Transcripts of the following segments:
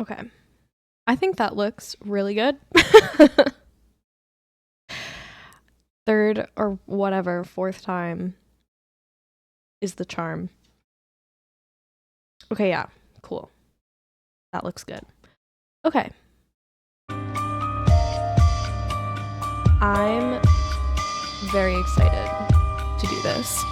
Okay. I think that looks really good. Third or whatever, fourth time is the charm. Okay, yeah, cool. That looks good. Okay. I'm very excited to do this.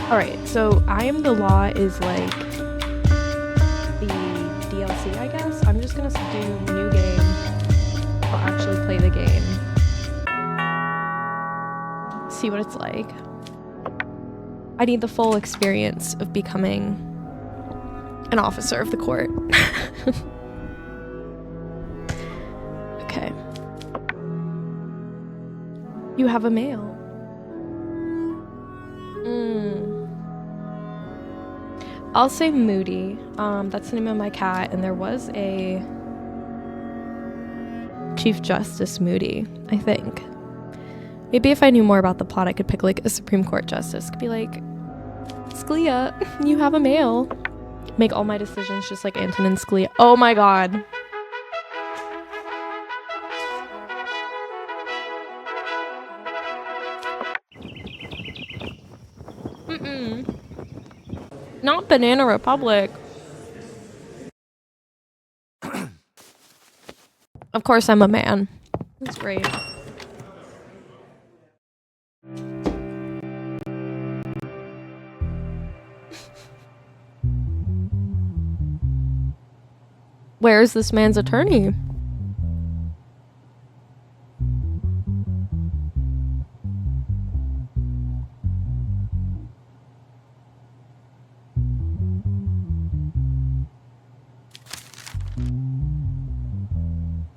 Alright, so I Am the Law is like the DLC, I guess. I'm just gonna do new game. I'll actually play the game. See what it's like. I need the full experience of becoming an officer of the court. Okay. You have a male. I'll say Moody. That's the name of my cat, and there was a Chief Justice Moody, I think. Maybe if I knew more about the plot, I could pick like a Supreme Court justice. Could be like, Scalia, you have a male. Make all my decisions just like Antonin Scalia. Oh my god. Not Banana Republic. Of course I'm a man. That's great. Where's this man's attorney?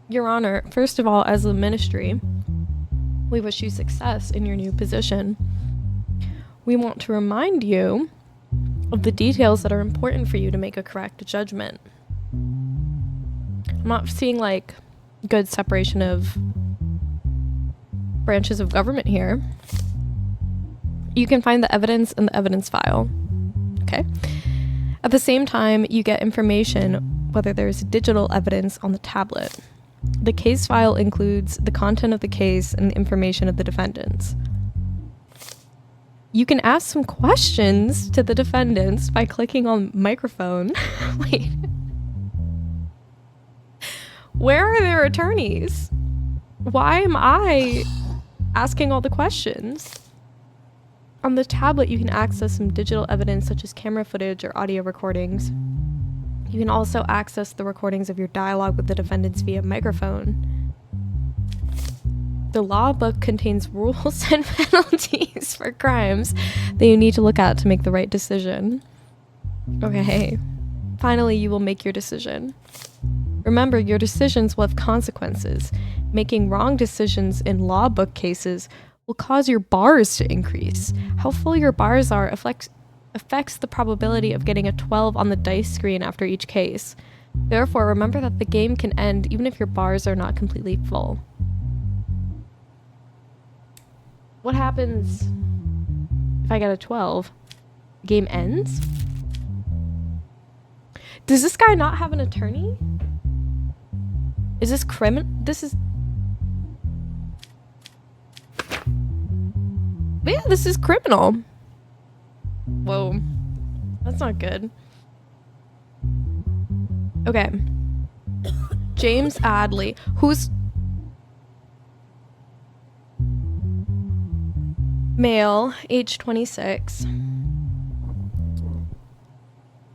Your Honor, first of all, as a ministry, we wish you success in your new position. We want to remind you of the details that are important for you to make a correct judgment. I'm not seeing like good separation of branches of government here. You can find the evidence in the evidence file. Okay. At the same time, you get information whether there's digital evidence on the tablet. The case file includes the content of the case and the information of the defendants. You can ask some questions to the defendants by clicking on microphone. Wait. Where are their attorneys? Why am I asking all the questions? On the tablet, you can access some digital evidence such as camera footage or audio recordings. You can also access the recordings of your dialogue with the defendants via microphone. The law book contains rules and penalties for crimes that you need to look at to make the right decision. Okay. Finally, you will make your decision. Remember, your decisions will have consequences. Making wrong decisions in law book cases will cause your bars to increase. How full your bars are affects the probability of getting a 12 on the dice screen after each case. Therefore, remember that the game can end even if your bars are not completely full. What happens if I get a 12? The game ends? Does this guy not have an attorney? Is this criminal? This is... Yeah, this is criminal. Whoa. That's not good. Okay. James Adley, who's... male, age 26.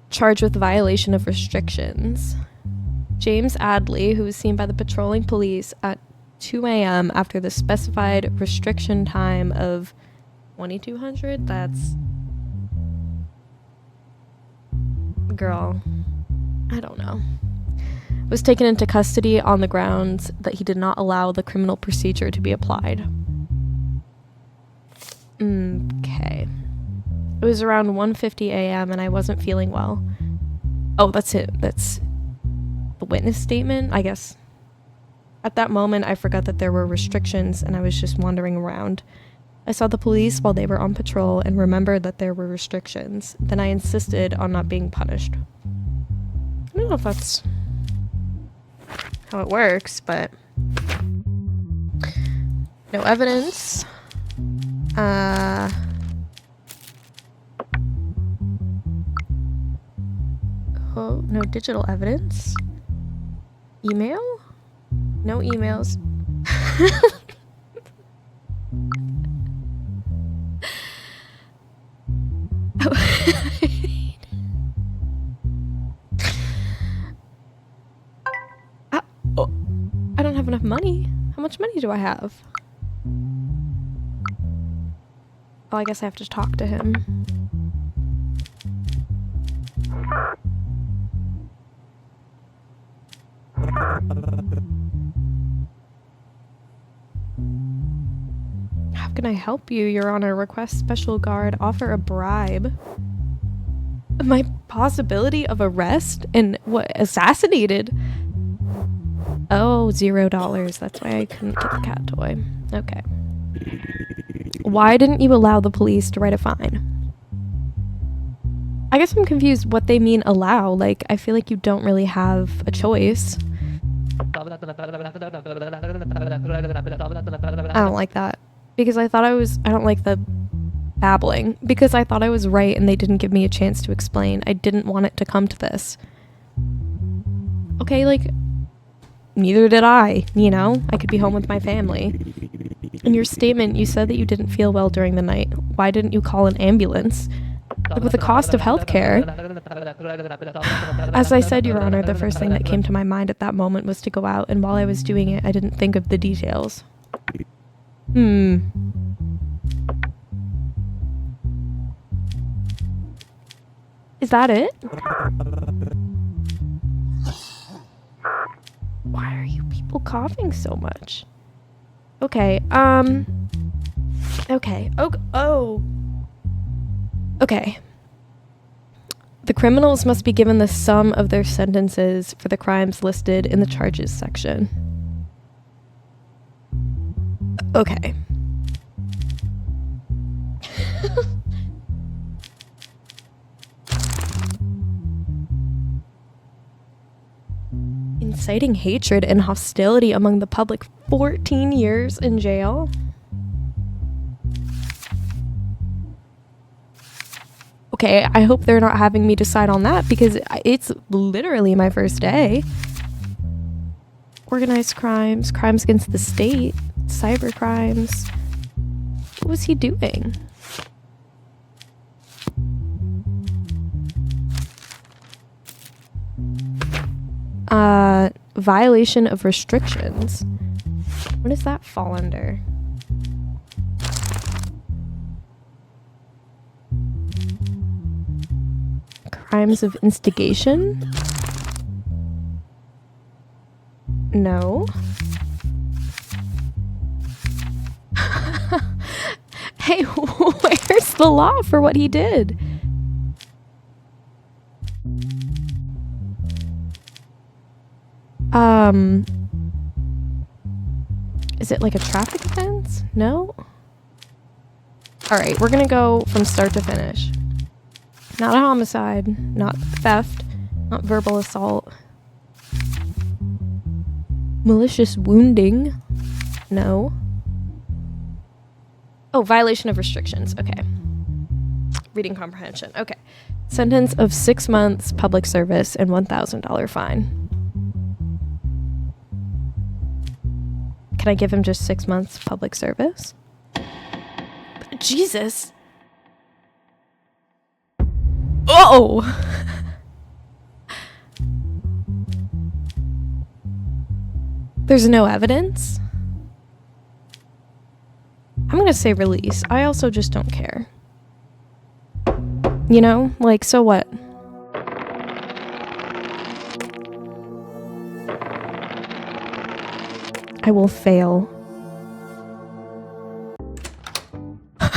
Charged with violation of restrictions. James Adley, who was seen by the patrolling police at 2 a.m. after the specified restriction time of 2200. That's... girl, I don't know. Was taken into custody on the grounds that he did not allow the criminal procedure to be applied. Okay. It was around 1:50 a.m. and I wasn't feeling well. Oh, that's it. That's the witness statement, I guess. At that moment, I forgot that there were restrictions and I was just wandering around. I saw the police while they were on patrol and remembered that there were restrictions. Then I insisted on not being punished. I don't know if that's how it works, but no evidence. Oh, no digital evidence. Email? No emails. Oh, I don't have enough money. How much money do I have? Oh, I guess I have to talk to him. How can I help you, Your Honor? Request special guard, offer a bribe. My possibility of arrest and what, assassinated? Oh, $0. That's why I couldn't get the cat toy. Okay. Why didn't you allow the police to write a fine? I guess I'm confused what they mean allow. Like, I feel like you don't really have a choice. I don't like that. Because I don't like the babbling. Because I thought I was right and they didn't give me a chance to explain. I didn't want it to come to this. Okay, like, neither did I, you know? I could be home with my family. In your statement, you said that you didn't feel well during the night. Why didn't you call an ambulance? Like, with the cost of healthcare. As I said, Your Honor, the first thing that came to my mind at that moment was to go out, and while I was doing it, I didn't think of the details. Is that it? Why are you people coughing so much? Okay, okay. Oh. Okay. The criminals must be given the sum of their sentences for the crimes listed in the charges section. Okay. Inciting hatred and hostility among the public. 14 years in jail? Okay, I hope they're not having me decide on that because it's literally my first day. Organized crimes, crimes against the state, cyber crimes. What was he doing? Violation of restrictions. What does that fall under? Crimes of instigation? No. Hey, where's the law for what he did? Is it like a traffic offense? No? Alright, we're gonna go from start to finish. Not a homicide, not theft, not verbal assault. Malicious wounding? No. Oh, violation of restrictions. Okay. Reading comprehension. Okay. Sentence of 6 months public service and $1,000 fine. Can I give him just 6 months public service? Jesus. Oh! There's no evidence? I'm gonna say release. I also just don't care. You know? Like, so what? I will fail. I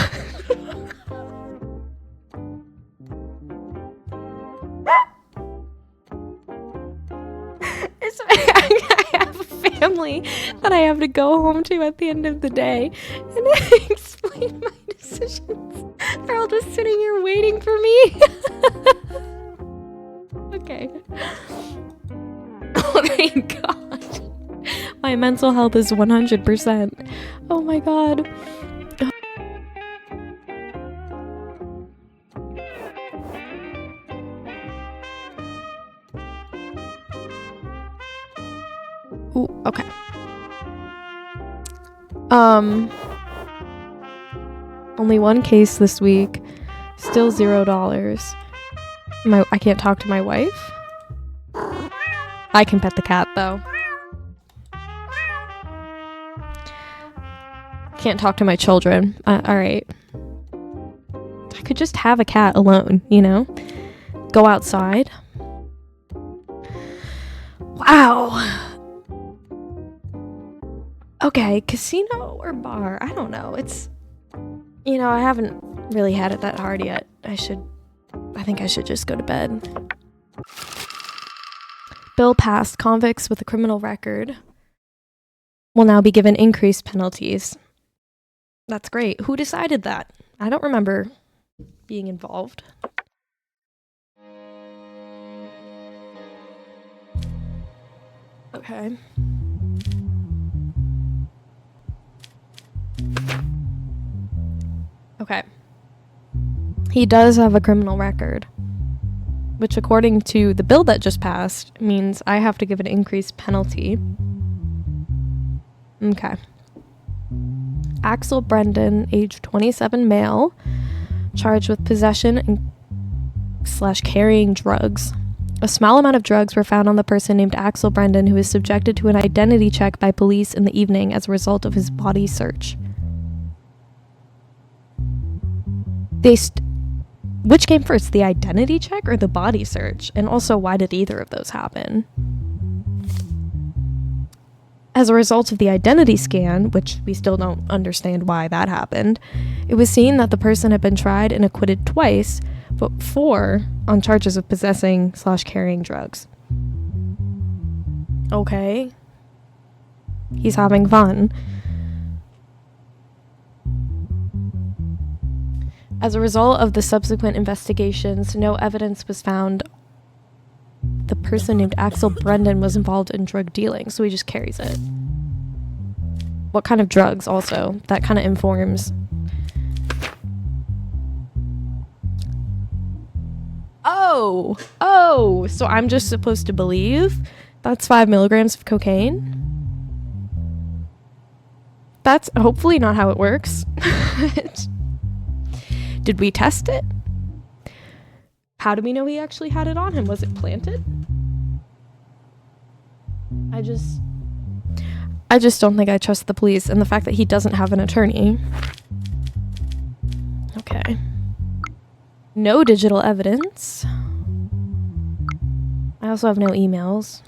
have a family that I have to go home to at the end of the day and explain my decisions. They're all just sitting here waiting for me. Okay. Oh my god. My mental health is 100%. Oh my god. Ooh, okay. Only one case this week. Still $0. I can't talk to my wife. I can pet the cat though. Can't talk to my children. Alright. I could just have a cat alone, you know? Go outside. Wow. Okay, casino or bar? I don't know. It's... You know, I haven't really had it that hard yet. I think I should just go to bed. Bill passed. Convicts with a criminal record will now be given increased penalties. That's great. Who decided that? I don't remember being involved. Okay. Okay. He does have a criminal record, which according to the bill that just passed means I have to give an increased penalty. Okay. Axel Brendan, age 27 male, charged with possession and / carrying drugs. A small amount of drugs were found on the person named Axel Brendan, who was subjected to an identity check by police in the evening as a result of his body search. Which came first, the identity check or the body search? And also, why did either of those happen? As a result of the identity scan, which we still don't understand why that happened, it was seen that the person had been tried and acquitted twice, but 4 on charges of possessing / carrying drugs. Okay. He's having fun. As a result of the subsequent investigations, no evidence was found the person named Axel Brendan was involved in drug dealing, so he just carries it. What kind of drugs also? That kind of informs. Oh, so I'm just supposed to believe that's 5 milligrams of cocaine? That's hopefully not how it works. Did we test it? How do we know he actually had it on him? Was it planted? I just don't think I trust the police, and the fact that he doesn't have an attorney. Okay. No digital evidence. I also have no emails.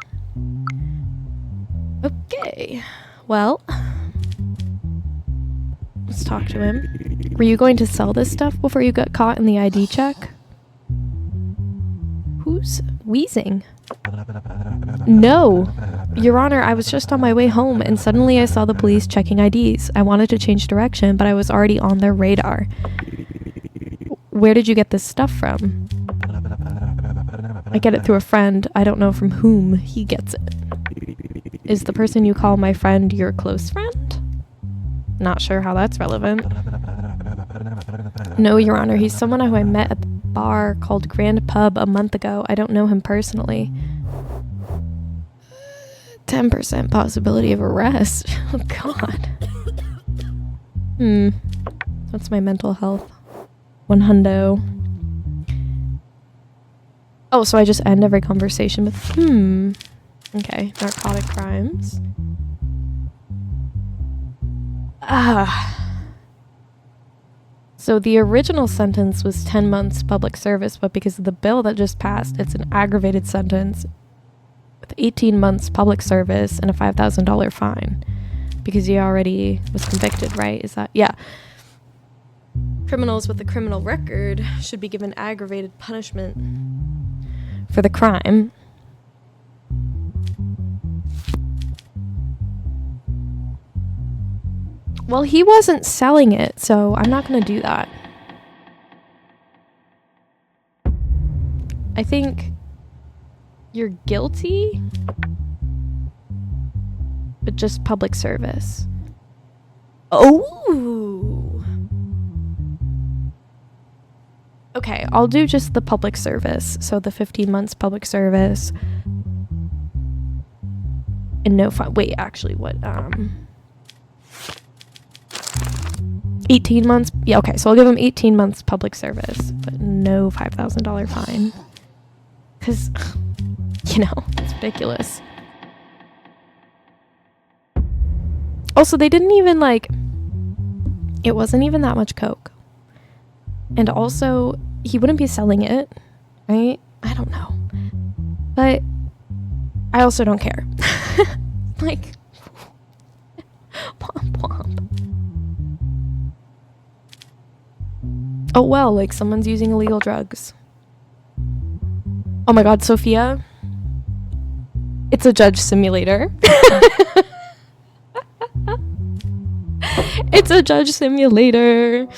Okay. Well, let's talk to him. Were you going to sell this stuff before you got caught in the ID check? Who's wheezing? No. Your Honor, I was just on my way home and suddenly I saw the police checking IDs. I wanted to change direction, but I was already on their radar. Where did you get this stuff from? I get it through a friend. I don't know from whom he gets it. Is the person you call my friend your close friend? Not sure how that's relevant. No, Your Honor, he's someone who I met at the bar called Grand Pub a month ago. I don't know him personally. 10% possibility of arrest. Oh, God. That's my mental health. 100. Oh, so I just end every conversation with, Okay, narcotic crimes. So the original sentence was 10 months public service, but because of the bill that just passed, it's an aggravated sentence with 18 months public service and a $5,000 fine. because he already was convicted, right? Is that, yeah. Criminals with a criminal record should be given aggravated punishment for the crime. Well, he wasn't selling it, so I'm not gonna do that. I think you're guilty, but just public service. Oh! Okay, I'll do just the public service. So the 15 months public service. And no fine. Wait, actually, what? 18 months? Yeah, okay, so I'll give him 18 months public service, but no $5,000 fine. Because, you know, it's ridiculous. Also, they didn't even, like, it wasn't even that much coke. And also, he wouldn't be selling it, right? I don't know. But I also don't care. Like, womp womp. Oh well, like someone's using illegal drugs. Oh my god, Sophia. It's a judge simulator. It's a judge simulator.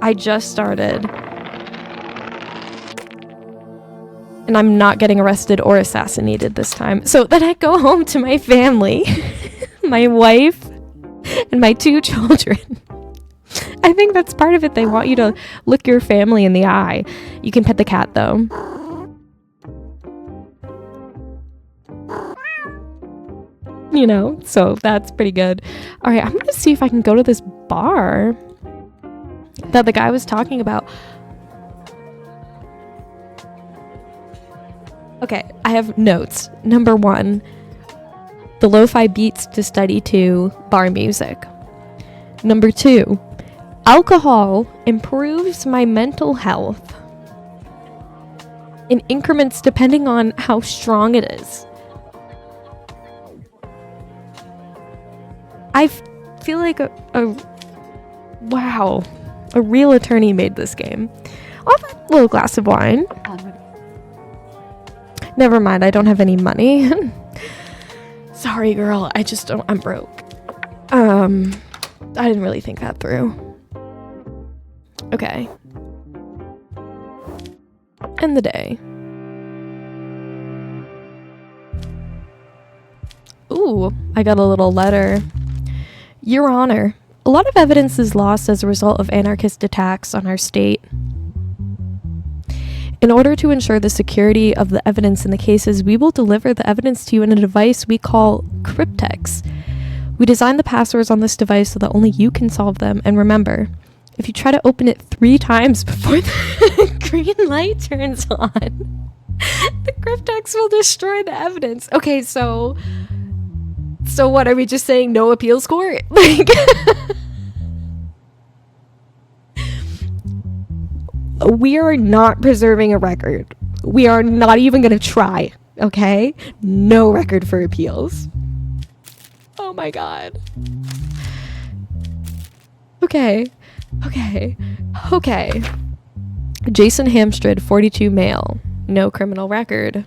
I just started. And I'm not getting arrested or assassinated this time. So then I go home to my family, my wife, and my 2 children. I think that's part of it. They want you to look your family in the eye. You can pet the cat, though. You know, so that's pretty good. All right, I'm going to see if I can go to this bar that the guy was talking about. Okay, I have notes. Number 1, the lo-fi beats to study to bar music. Number 2, alcohol improves my mental health in increments depending on how strong it is. I feel like a real attorney made this game. I'll have a little glass of wine. Never mind, I don't have any money. Sorry, girl, I'm broke. I didn't really think that through. Okay. End the day. Ooh, I got a little letter. Your Honor, a lot of evidence is lost as a result of anarchist attacks on our state. In order to ensure the security of the evidence in the cases, we will deliver the evidence to you in a device we call cryptex. We designed the passwords on this device so that only you can solve them. And remember, if you try to open it 3 times before the green light turns on, the cryptex will destroy the evidence. Okay, so what, are we just saying no appeals court? Like, we are not preserving a record. We are not even going to try, okay? No record for appeals. Oh my god. Okay. Jason Hamstrid, 42, male. No criminal record.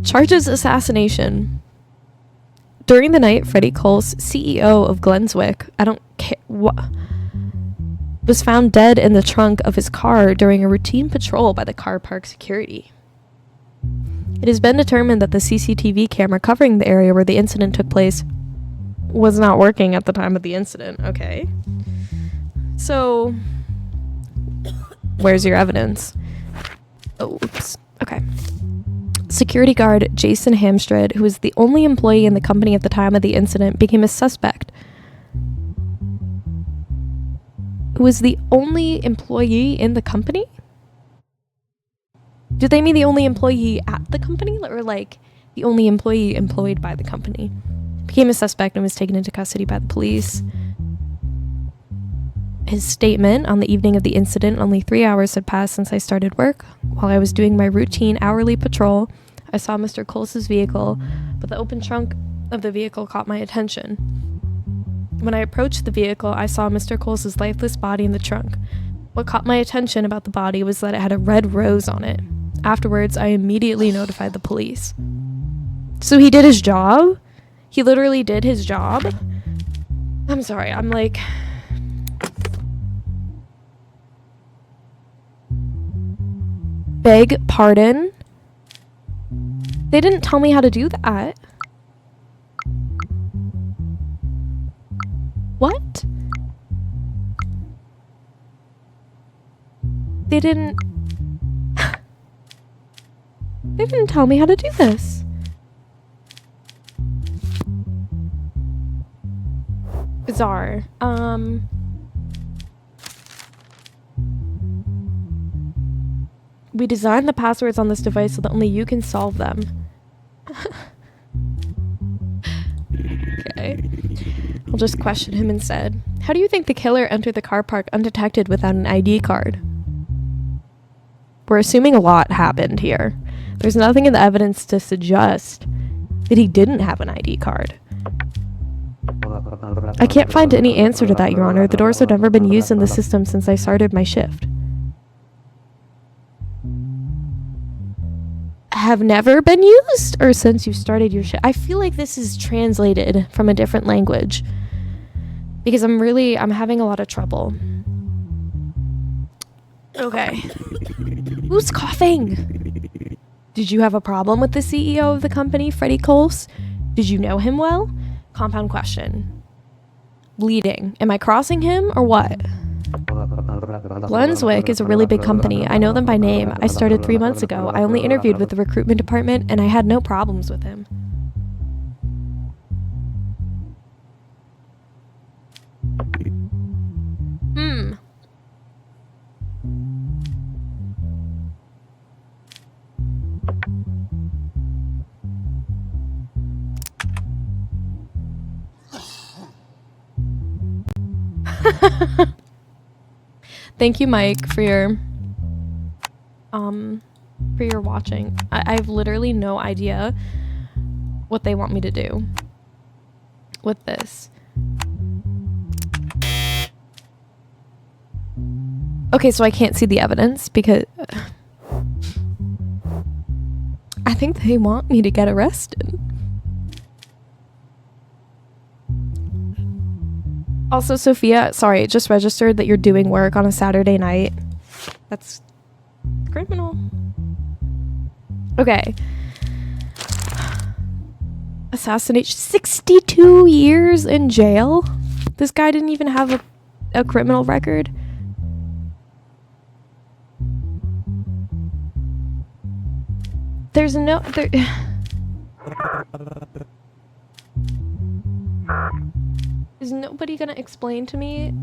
Charges assassination. During the night, Freddie Coles, CEO of Glenswick, I don't care what, was found dead in the trunk of his car during a routine patrol by the car park security. It has been determined that the CCTV camera covering the area where the incident took place was not working at the time of the incident. Okay. So, where's your evidence? Oh, oops. Okay. Security guard Jason Hamstrid, who was the only employee in the company at the time of the incident, became a suspect. Who was the only employee in the company? Do they mean the only employee at the company, or like the only employee employed by the company? Became a suspect and was taken into custody by the police. His statement: on the evening of the incident, only 3 hours had passed since I started work. While I was doing my routine hourly patrol, I saw Mr. Coles' vehicle, but the open trunk of the vehicle caught my attention. When I approached the vehicle, I saw Mr. Coles' lifeless body in the trunk. What caught my attention about the body was that it had a red rose on it. Afterwards, I immediately notified the police. So he did his job? He literally did his job? I'm sorry, I'm like... Beg pardon? They didn't tell me how to do that. What? They didn't... They didn't tell me how to do this. Bizarre. We designed the passwords on this device so that only you can solve them. Okay. I'll just question him instead. How do you think the killer entered the car park undetected without an ID card? We're assuming a lot happened here. There's nothing in the evidence to suggest that he didn't have an ID card. I can't find any answer to that, Your Honor. The doors have never been used in the system since I started my shift. Have never been used? Or since you started your shift? I feel like this is translated from a different language. Because I'm having a lot of trouble. Okay. Who's coughing? Did you have a problem with the CEO of the company, Freddie Coles? Did you know him well? Compound question. Bleeding. Am I crossing him or what? Glenswick is a really big company. I know them by name. I started 3 months ago. I only interviewed with the recruitment department and I had no problems with him. Thank you, Mike, for your watching. I have literally no idea what they want me to do with this. Okay, so I can't see the evidence because I think they want me to get arrested. Also, Sophia, sorry, it just registered that you're doing work on a Saturday night. That's criminal. Okay. Assassination. 62 years in jail? This guy didn't even have a criminal record? There's no... Is nobody gonna explain to me?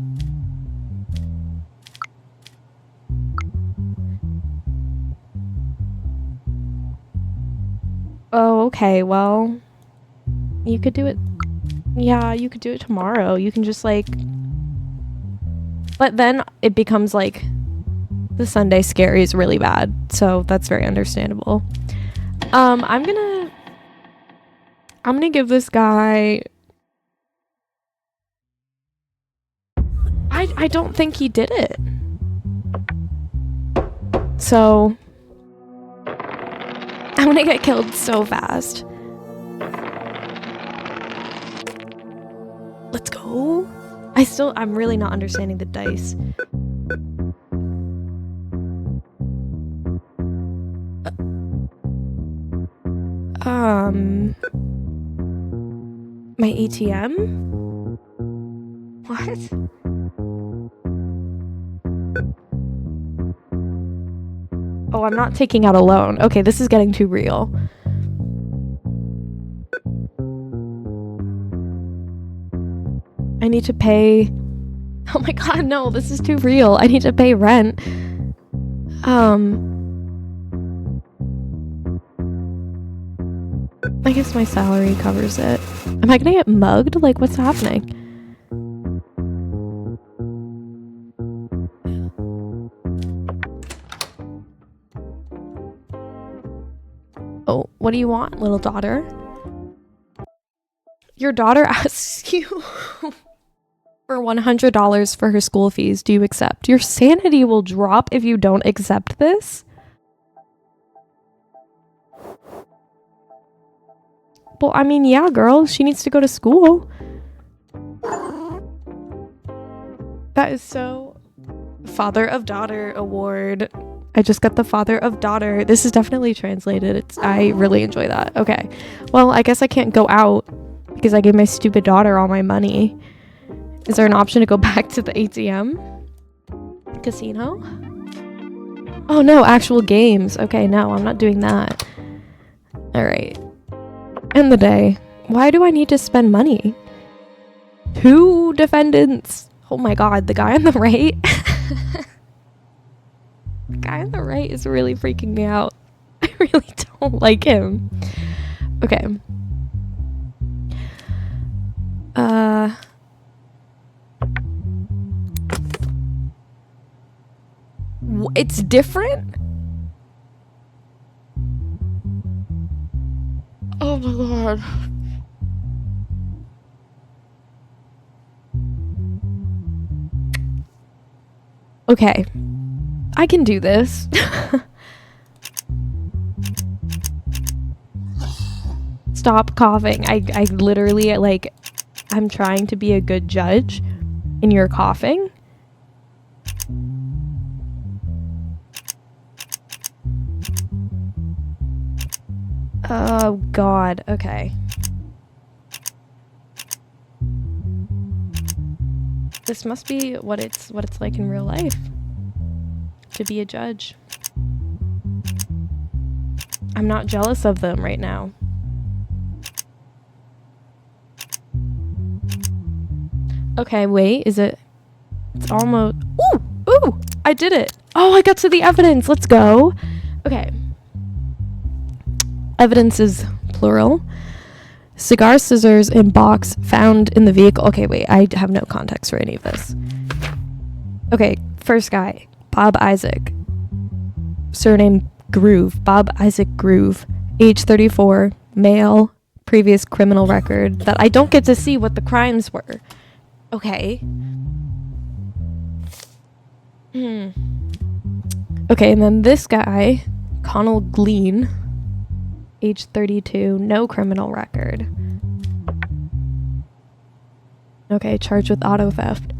Oh, okay, well... You could do it... Yeah, you could do it tomorrow. You can just, like... But then it becomes, like... The Sunday scary is really bad. So that's very understandable. I'm gonna give this guy... I don't think he did it. So I'm gonna get killed so fast. Let's go. I'm really not understanding the dice. My ATM? What? Oh, I'm not taking out a loan. Okay, this is getting too real. I need to pay... Oh my god, no, this is too real. I need to pay rent. I guess my salary covers it. Am I gonna get mugged? Like, what's happening? Oh, what do you want, little daughter? Your daughter asks you for $100 for her school fees. Do you accept? Your sanity will drop if you don't accept this. Well, I mean, yeah, girl, she needs to go to school. That is so... Father of Daughter Award. I just got the Father of Daughter. This is definitely translated. I really enjoy that. Okay. Well, I guess I can't go out because I gave my stupid daughter all my money. Is there an option to go back to the ATM? Casino? Oh no, actual games. Okay, no, I'm not doing that. Alright. End the day. Why do I need to spend money? 2 defendants. Oh my god, the guy on the right? The guy on the right is really freaking me out. I really don't like him. Okay. It's different? Oh my god. Okay. I can do this. Stop coughing. I literally, like, I'm trying to be a good judge and you're coughing. Oh god, okay. This must be what it's like in real life to be a judge. I'm not jealous of them right now. Okay, wait, is it... It's almost... Ooh! Ooh! I did it! Oh, I got to the evidence! Let's go! Okay. Evidence is plural. Cigar scissors in box found in the vehicle. Okay, wait, I have no context for any of this. Okay, first guy. Bob Isaac. Surname Groove. Bob Isaac Groove. Age 34. Male. Previous criminal record. That I don't get to see what the crimes were. Okay. Okay, and then this guy, Connell Glean, age 32, no criminal record. Okay, charged with auto theft.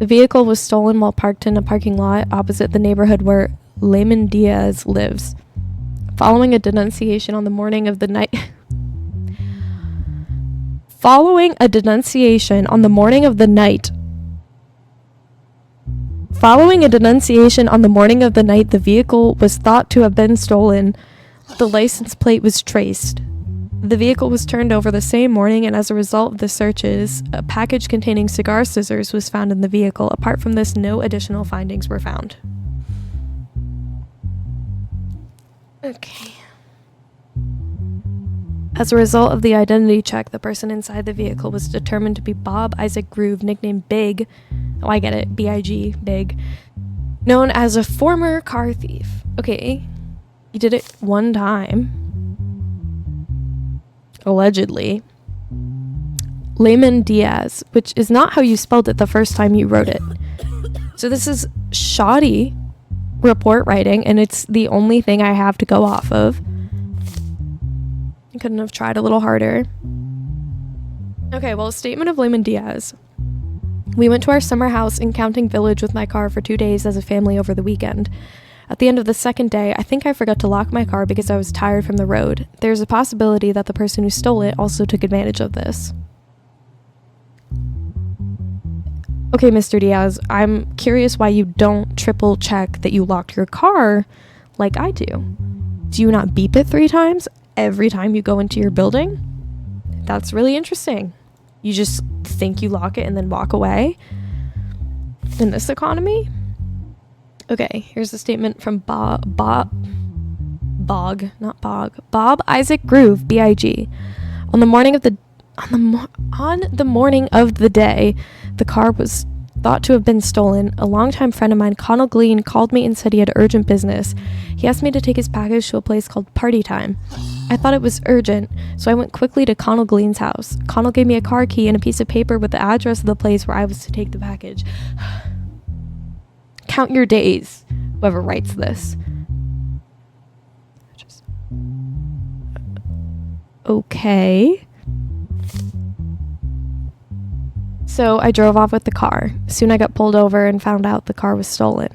The vehicle was stolen while parked in a parking lot opposite the neighborhood where Layman Diaz lives. Following a denunciation on the morning of the night... Following a denunciation on the morning of the night, the vehicle was thought to have been stolen. The license plate was traced. The vehicle was turned over the same morning, and as a result of the searches, a package containing cigar scissors was found in the vehicle. Apart from this, no additional findings were found. Okay. As a result of the identity check, the person inside the vehicle was determined to be Bob Isaac Groove, nicknamed Big. Oh, I get it. B-I-G, Big. Known as a former car thief. Okay. He did it one time. Allegedly. Layman Diaz, which is not how you spelled it the first time you wrote it. So this is shoddy report writing, and it's the only thing I have to go off of. I couldn't have tried a little harder. Okay, well, statement of Layman Diaz. We went to our summer house in Counting Village with my car for 2 days as a family over the weekend. At the end of the second day, I think I forgot to lock my car because I was tired from the road. There's a possibility that the person who stole it also took advantage of this. Okay, Mr. Diaz, I'm curious why you don't triple check that you locked your car like I do. Do you not beep it 3 times every time you go into your building? That's really interesting. You just think you lock it and then walk away? In this economy? Okay, here's a statement from Bob Isaac Groove, B-I-G. On the morning of the day, the car was thought to have been stolen. A longtime friend of mine, Connell Glean, called me and said he had urgent business. He asked me to take his package to a place called Party Time. I thought it was urgent, so I went quickly to Connell Glean's house. Connell gave me a car key and a piece of paper with the address of the place where I was to take the package. Count your days, whoever writes this. Okay. So I drove off with the car. Soon I got pulled over and found out the car was stolen.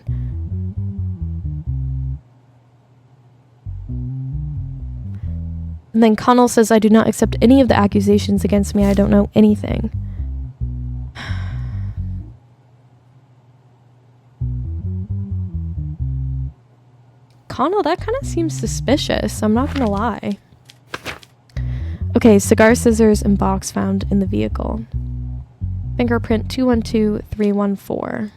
And then Connell says I do not accept any of the accusations against me. I don't know anything. Connell, that kind of seems suspicious. I'm not gonna lie. Okay, cigar scissors and box found in the vehicle. Fingerprint 212314.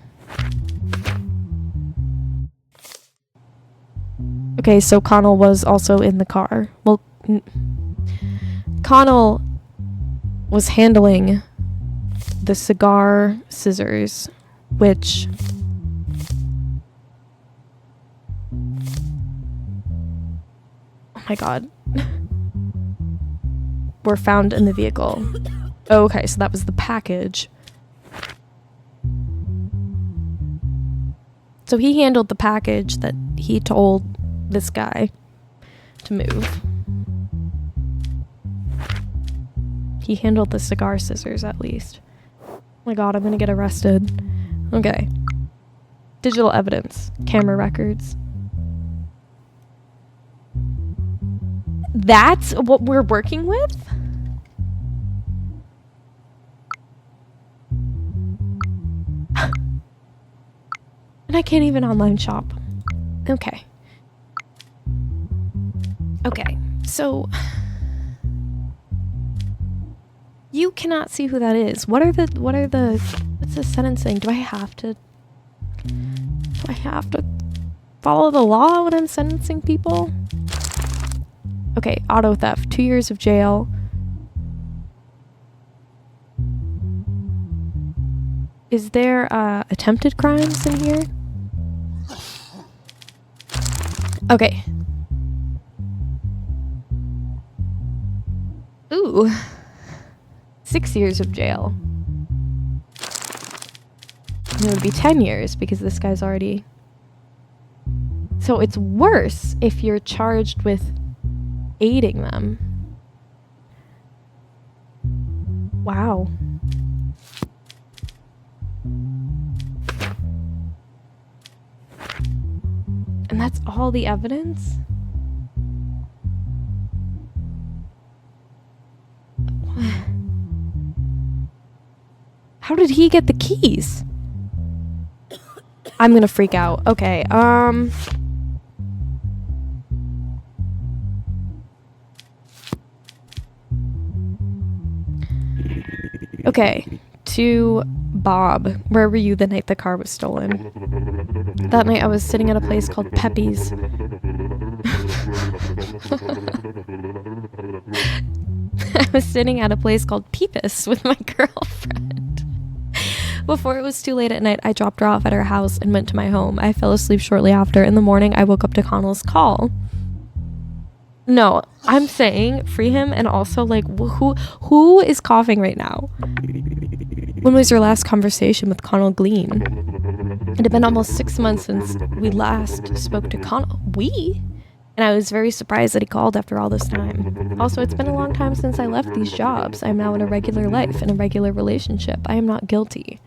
Okay, so Connell was also in the car. Well, Connell was handling the cigar scissors, which oh my god, were found in the vehicle. Oh, okay, so that was the package. So he handled the package that he told this guy to move. He handled the cigar scissors, at least. Oh my god, I'm gonna get arrested. Okay. Digital evidence. Camera records. That's what we're working with? And I can't even online shop. Okay. Okay, so you cannot see who that is. What's the sentencing? Do I have to follow the law when I'm sentencing people? Okay, auto theft, 2 years of jail. Is there attempted crimes in here? Okay. Ooh. 6 years of jail. And it would be 10 years because this guy's already... So it's worse if you're charged with aiding them. Wow. And that's all the evidence? How did he get the keys? I'm gonna freak out. Okay, Okay, to Bob. Where were you the night the car was stolen? That night I was sitting at a place called Pepe's. I was sitting at a place called Peepus with my girlfriend. Before it was too late at night, I dropped her off at her house and went to my home. I fell asleep shortly after. In the morning, I woke up to Connell's call. No, I'm saying free him, and also, like, who is coughing right now? When was your last conversation with Connell Glean? It had been almost 6 months since we last spoke to Connell. We? And I was very surprised that he called after all this time. Also, it's been a long time since I left these jobs. I am now in a regular life, in a regular relationship. I am not guilty.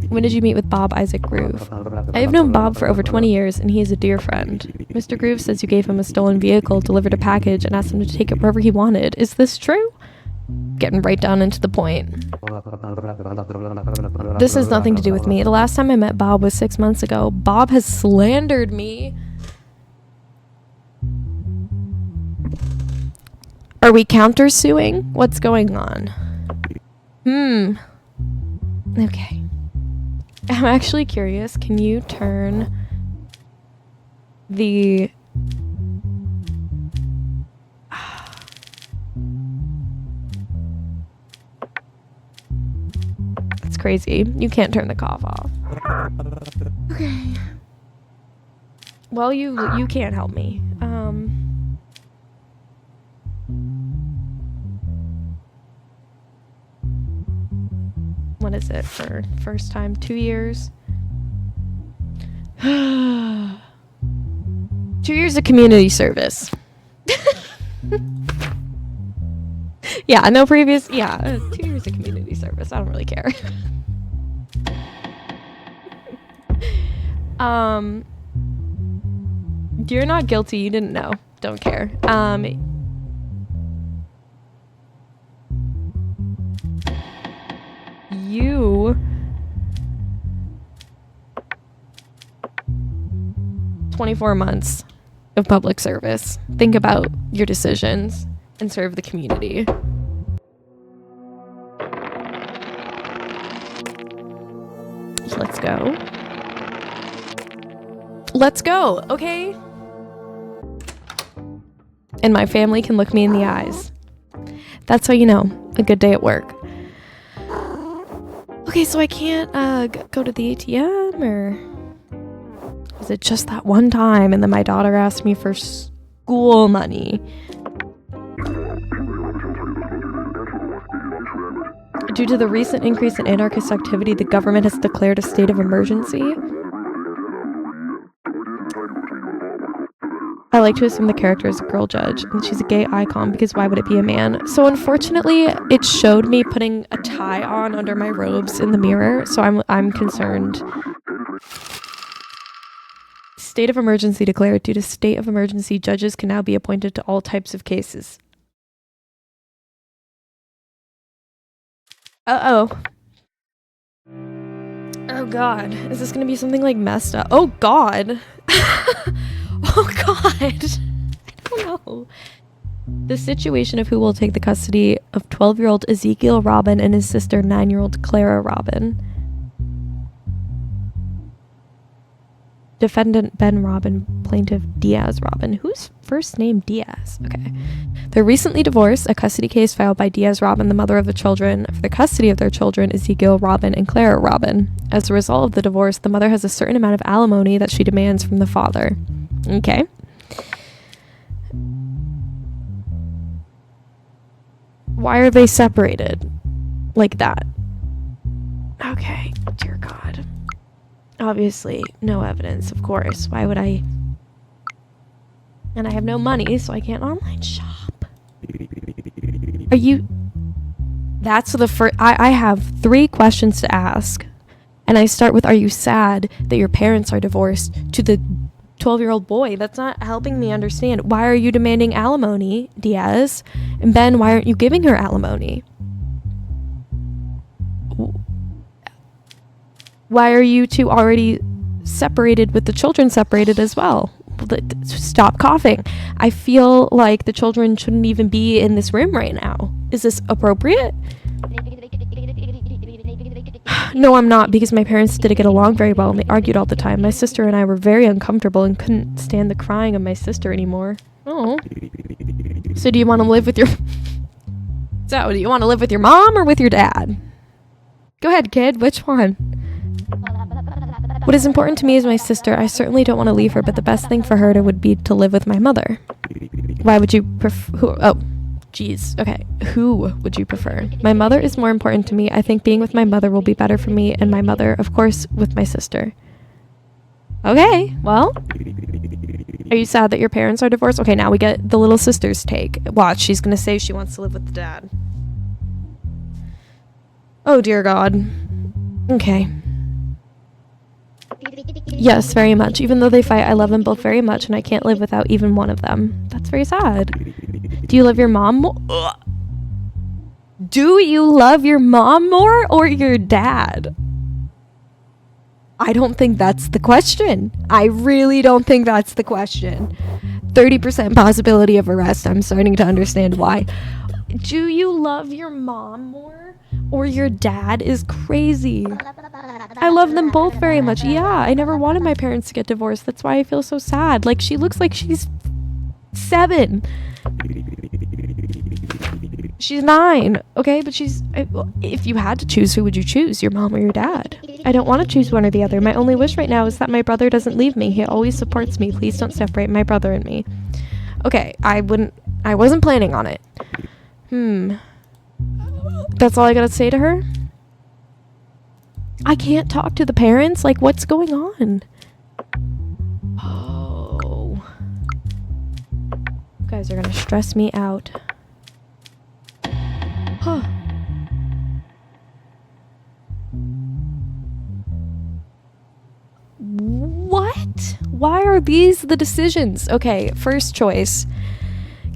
When did you meet with Bob Isaac Groove? I have known Bob for over 20 years, and he is a dear friend. Mr. Groove says you gave him a stolen vehicle, delivered a package, and asked him to take it wherever he wanted. Is this true? Getting right down into the point. This has nothing to do with me. The last time I met Bob was 6 months ago. Bob has slandered me. Are we countersuing? What's going on? Okay. I'm actually curious. Can you turn the... That's crazy. You can't turn the cough off. Okay. Well, you can't help me. What is it for first time? 2 years? 2 years of community service. Yeah, no previous. Yeah, 2 years of community service. I don't really care. You're not guilty. You didn't know. Don't care. You 24 months of public service. Think about your decisions and serve the community. Let's go. Let's go, okay? And my family can look me in the eyes. That's how you know a good day at work. Okay, so I can't go to the ATM, or is it just that one time and then my daughter asked me for school money? Due to the recent increase in anarchist activity, the government has declared a state of emergency. I like to assume the character is a girl judge, and she's a gay icon because why would it be a man? So unfortunately, it showed me putting a tie on under my robes in the mirror, so I'm concerned. State of emergency declared. Due to state of emergency, judges can now be appointed to all types of cases. Uh-oh. Oh god. Is this gonna be something like messed up? Oh god. Oh god. I don't know. The situation of who will take the custody of 12-year-old Ezekiel Robin and his sister 9-year-old Clara Robin. Defendant Ben Robin, plaintiff Diaz Robin. Whose first name Diaz? Okay. They're recently divorced, a custody case filed by Diaz Robin, the mother of the children, for the custody of their children, Ezekiel Robin and Clara Robin. As a result of the divorce, the mother has a certain amount of alimony that she demands from the father. Okay. Why are they separated like that? Okay, dear God. Obviously, no evidence, of course. Why would I? And I have no money, so I can't online shop. Are you... That's the first... I have 3 questions to ask. And I start with, are you sad that your parents are divorced, to the 12-year-old boy? That's not helping me understand. Why are you demanding alimony, Diaz? And Ben, why aren't you giving her alimony? Why are you two already separated with the children separated as well? Stop coughing. I feel like the children shouldn't even be in this room right now. Is this appropriate? No, I'm not, because my parents didn't get along very well and they argued all the time. My sister and I were very uncomfortable and couldn't stand the crying of my sister anymore. Oh. So do you want to live with your... So, do you want to live with your mom or with your dad? Go ahead, kid. Which one? What is important to me is my sister. I certainly don't want to leave her, but the best thing for her would be to live with my mother. Why would you prefer... Oh, jeez. Okay. Who would you prefer? My mother is more important to me. I think being with my mother will be better for me and my mother, of course, with my sister. Okay, well... Are you sad that your parents are divorced? Okay, now we get the little sister's take. Watch, she's gonna say she wants to live with the dad. Oh, dear God. Okay. Yes, very much. Even though they fight, I love them both very much, and I can't live without even one of them. That's very sad. Do you love your mom more? Do you love your mom more or your dad? I don't think that's the question. I really don't think that's the question. 30% possibility of arrest. I'm starting to understand why. Do you love your mom more or your dad is crazy? I love them both very much. Yeah, I never wanted my parents to get divorced. That's why I feel so sad. Like, she looks like she's 7. She's 9, okay? But if you had to choose, who would you choose? Your mom or your dad? I don't want to choose one or the other. My only wish right now is that my brother doesn't leave me. He always supports me. Please don't separate my brother and me. Okay, I wasn't planning on it. That's all I gotta say to her? I can't talk to the parents? Like, what's going on? Oh. You guys are gonna stress me out. Huh. What? Why are these the decisions? Okay, first choice,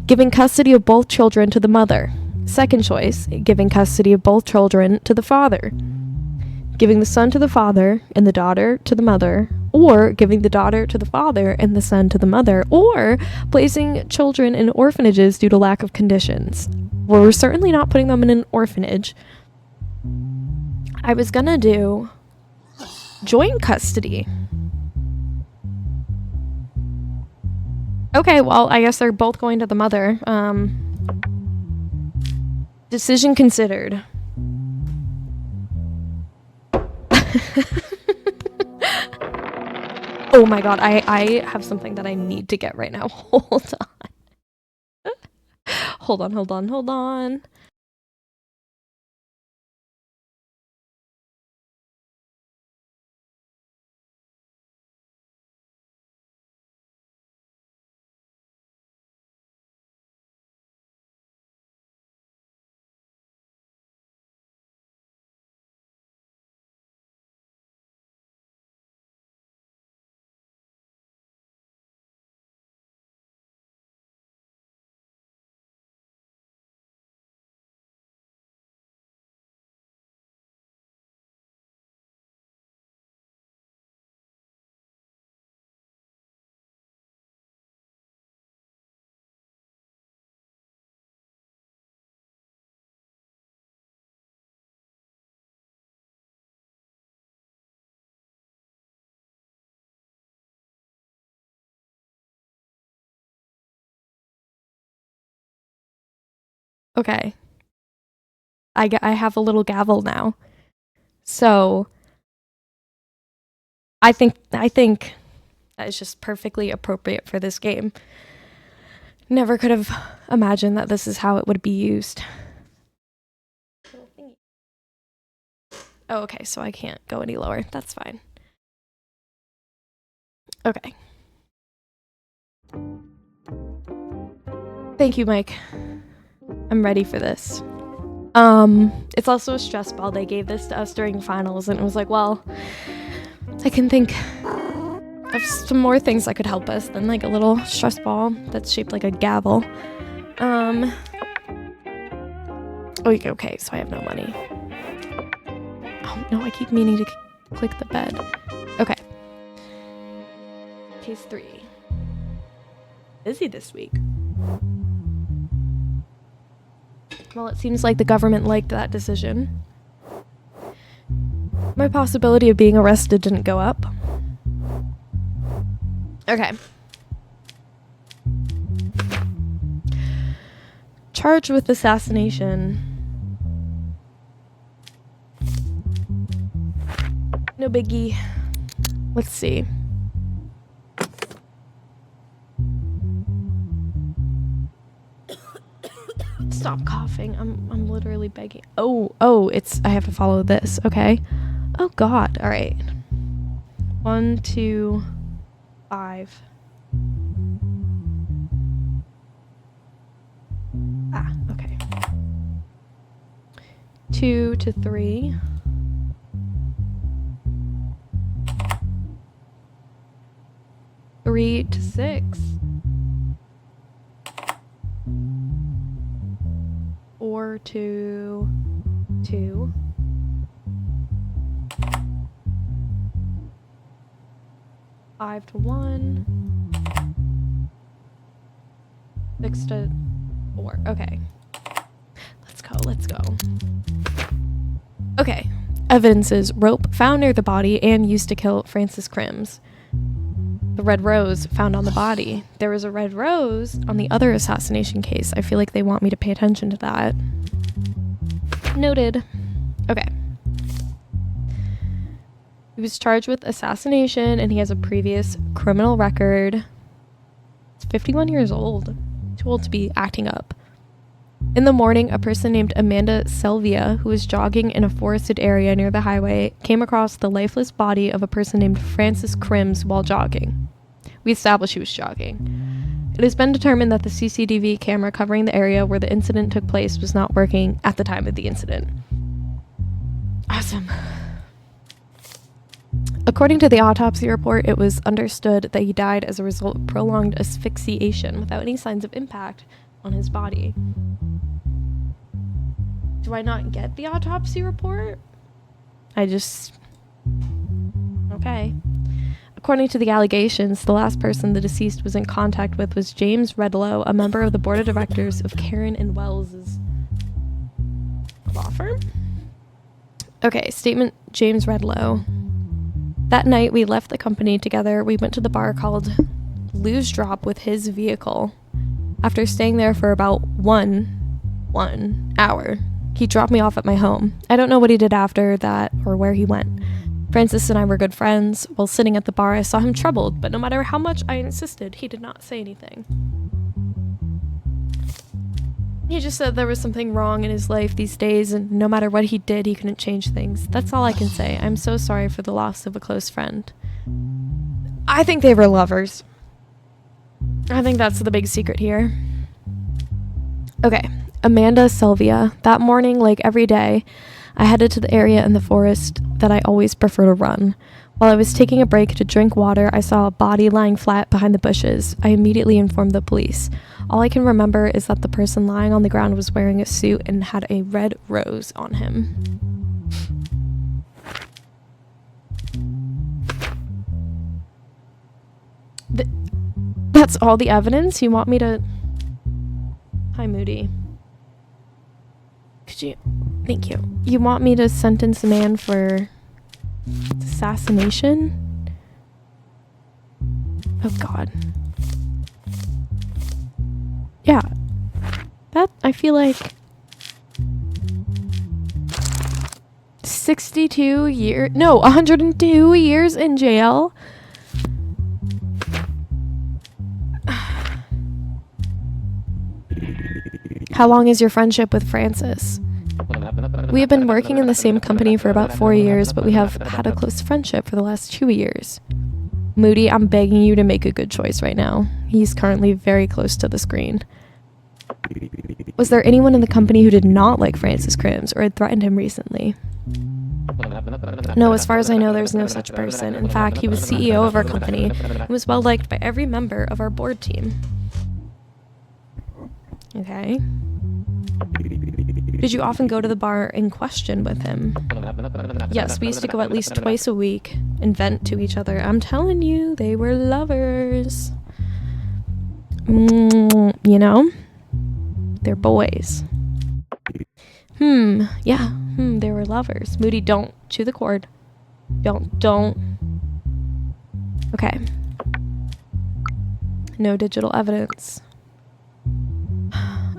giving custody of both children to the mother. Second choice, giving custody of both children to the father. Giving the son to the father and the daughter to the mother, or giving the daughter to the father and the son to the mother, or placing children in orphanages due to lack of conditions. Well, we're certainly not putting them in an orphanage. I was gonna do joint custody. Okay, well, I guess they're both going to the mother. Decision considered. Oh my god, I have something that I need to get right now. Hold on. Hold on. Okay. I have a little gavel now. So I think that is just perfectly appropriate for this game. Never could have imagined that this is how it would be used. Oh, okay, so I can't go any lower. That's fine. Okay. Thank you, Mike. I'm ready for this. It's also a stress ball. They gave this to us during finals, and it was like, well, I can think of some more things that could help us than like a little stress ball that's shaped like a gavel. Okay, so I have no money. Oh no, I keep meaning to click the bed. Okay. Case 3. Busy this week. Well, it seems like the government liked that decision. My possibility of being arrested didn't go up. Okay. Charged with assassination. No biggie. Let's see. Stop coughing. I'm literally begging. Oh, I have to follow this. Okay. Oh god. All right. 1, 2, 5. Okay. 2 to 3. 3 to 6. 4 to 2. 5 to 1. 6 to 4. Okay. Let's go. Okay. Evidence is rope found near the body and used to kill Francis Crims. The red rose found on the body. There was a red rose on the other assassination case. I feel like they want me to pay attention to that. Noted. Okay. He was charged with assassination and he has a previous criminal record. He's 51 years old. Too old to be acting up. In the morning, a person named Amanda Selvia, who was jogging in a forested area near the highway, came across the lifeless body of a person named Francis Crims while jogging. We established he was jogging. It has been determined that the CCTV camera covering the area where the incident took place was not working at the time of the incident. Awesome. According to the autopsy report, it was understood that he died as a result of prolonged asphyxiation without any signs of impact on his body. Do I not get the autopsy report? Okay. According to the allegations, the last person the deceased was in contact with was James Redlow, a member of the board of directors of Karen and Wells's law firm. Okay, statement James Redlow. That night we left the company together. We went to the bar called Lou's Drop with his vehicle. After staying there for about one hour, he dropped me off at my home. I don't know what he did after that or where he went. Francis and I were good friends. While sitting at the bar, I saw him troubled, but no matter how much I insisted, he did not say anything. He just said there was something wrong in his life these days, and no matter what he did, he couldn't change things. That's all I can say. I'm so sorry for the loss of a close friend. I think they were lovers. I think that's the big secret here. Okay, Amanda Selvia. That morning, like every day, I headed to the area in the forest that I always prefer to run. While I was taking a break to drink water, I saw a body lying flat behind the bushes. I immediately informed the police. All I can remember is that the person lying on the ground was wearing a suit and had a red rose on him. That's all the evidence? You want me to... Hi, Moody. Could you... Thank you. You want me to sentence a man for... assassination? Oh, God. Yeah. That, I feel like... 62 years... No, 102 years in jail? How long is your friendship with Francis? We have been working in the same company for about 4 years, but we have had a close friendship for the last 2 years. Moody, I'm begging you to make a good choice right now. He's currently very close to the screen. Was there anyone in the company who did not like Francis Crims or had threatened him recently? No, as far as I know, there's no such person. In fact, he was CEO of our company and was well liked by every member of our board team. Okay. Did you often go to the bar in question with him? Yes, we used to go at least twice a week and vent to each other. I'm telling you, they were lovers. You know? They're boys. Yeah. They were lovers. Moody, don't chew the cord. Don't. Okay. No digital evidence.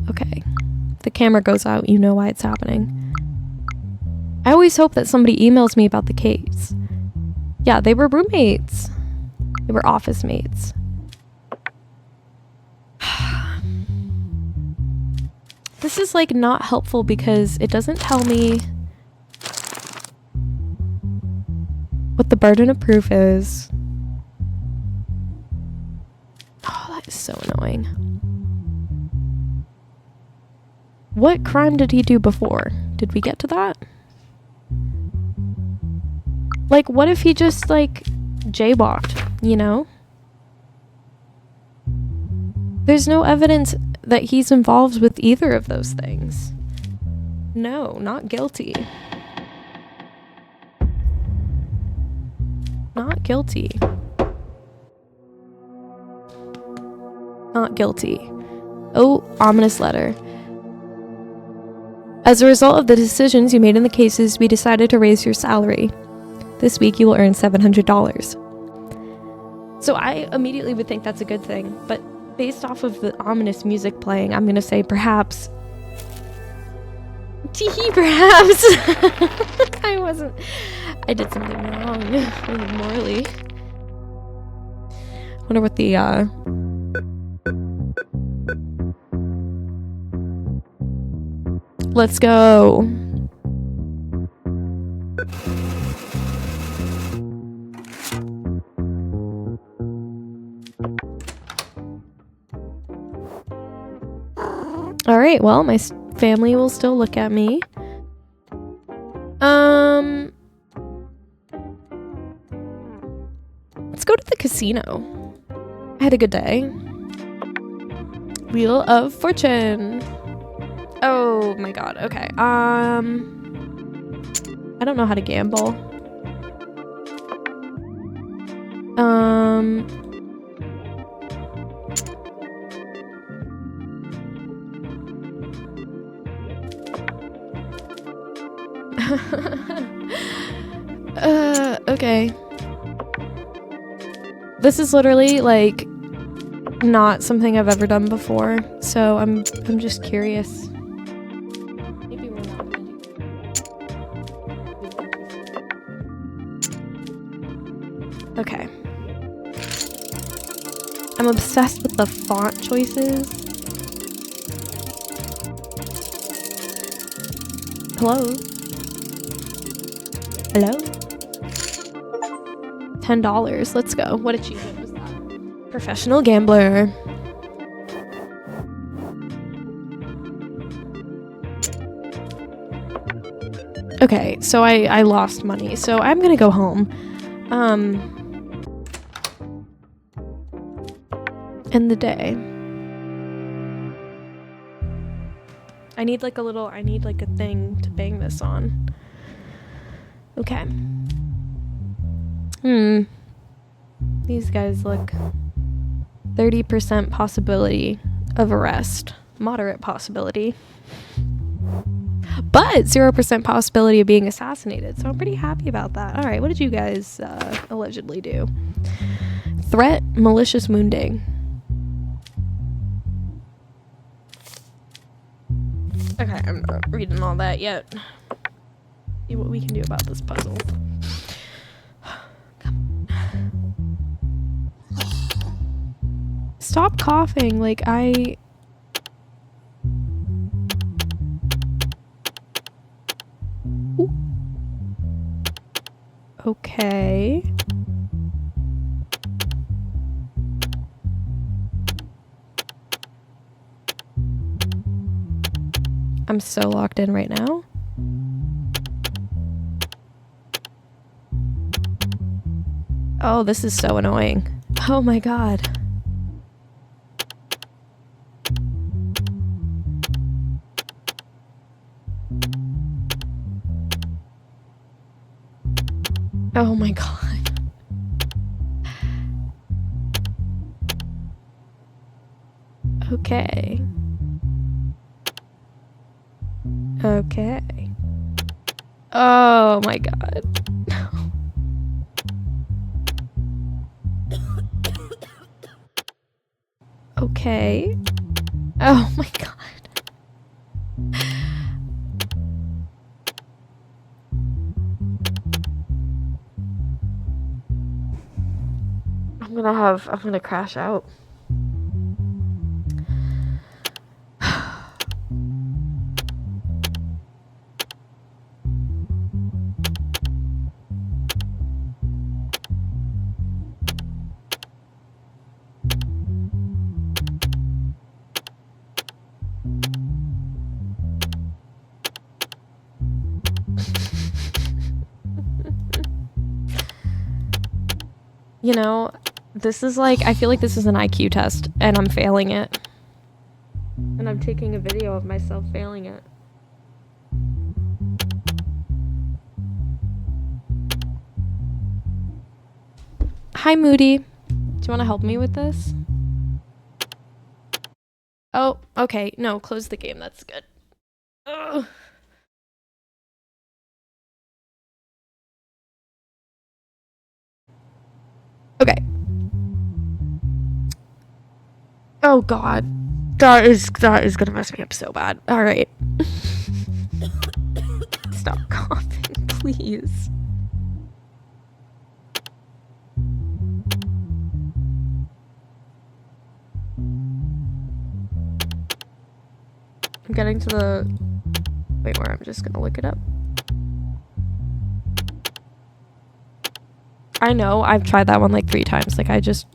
Okay. If the camera goes out, you know why it's happening. I always hope that somebody emails me about the case. Yeah, they were roommates. They were office mates. This is like not helpful because it doesn't tell me what the burden of proof is. Oh, that is so annoying. What crime did he do before? Did we get to that? Like, what if he just, like, jaywalked, you know? There's no evidence that he's involved with either of those things. No, not guilty. Not guilty. Not guilty. Oh, ominous letter. As a result of the decisions you made in the cases, we decided to raise your salary. This week you will earn $700. So I immediately would think that's a good thing, but based off of the ominous music playing, I'm gonna say perhaps. Teehee, perhaps. I did something wrong. Morally. Wonder what the, Let's go. All right, well, my family will still look at me. Let's go to the casino. I had a good day. Wheel of Fortune. Oh my god, okay. I don't know how to gamble. Okay. This is literally like not something I've ever done before, so I'm just curious. Maybe we're not gonna do. Okay. I'm obsessed with the font choices. Hello? Hello? $10. Let's go. What achievement was that? Professional gambler. Okay, so I lost money, so I'm gonna go home. End the day. I need like a thing to bang this on. Okay. These guys look 30% possibility of arrest. Moderate possibility. But 0% possibility of being assassinated. So I'm pretty happy about that. Alright, what did you guys allegedly do? Threat, malicious wounding. Okay, I'm not reading all that yet. See what we can do about this puzzle. Come on. Stop coughing, like Ooh. Okay. I'm so locked in right now. Oh, this is so annoying. Oh my god. Oh my god. Okay. Okay. Oh my god. Okay. Oh my god. I'm gonna crash out. You know, this is like, I feel like this is an IQ test, and I'm failing it. And I'm taking a video of myself failing it. Hi, Moody. Do you want to help me with this? Oh, okay. No, close the game. That's good. Ugh. Okay. Oh God, that is gonna mess me up so bad. All right. Stop coughing, please. I'm getting to the point where I'm just gonna look it up. I know, I've tried that one like 3 times. Like, I just...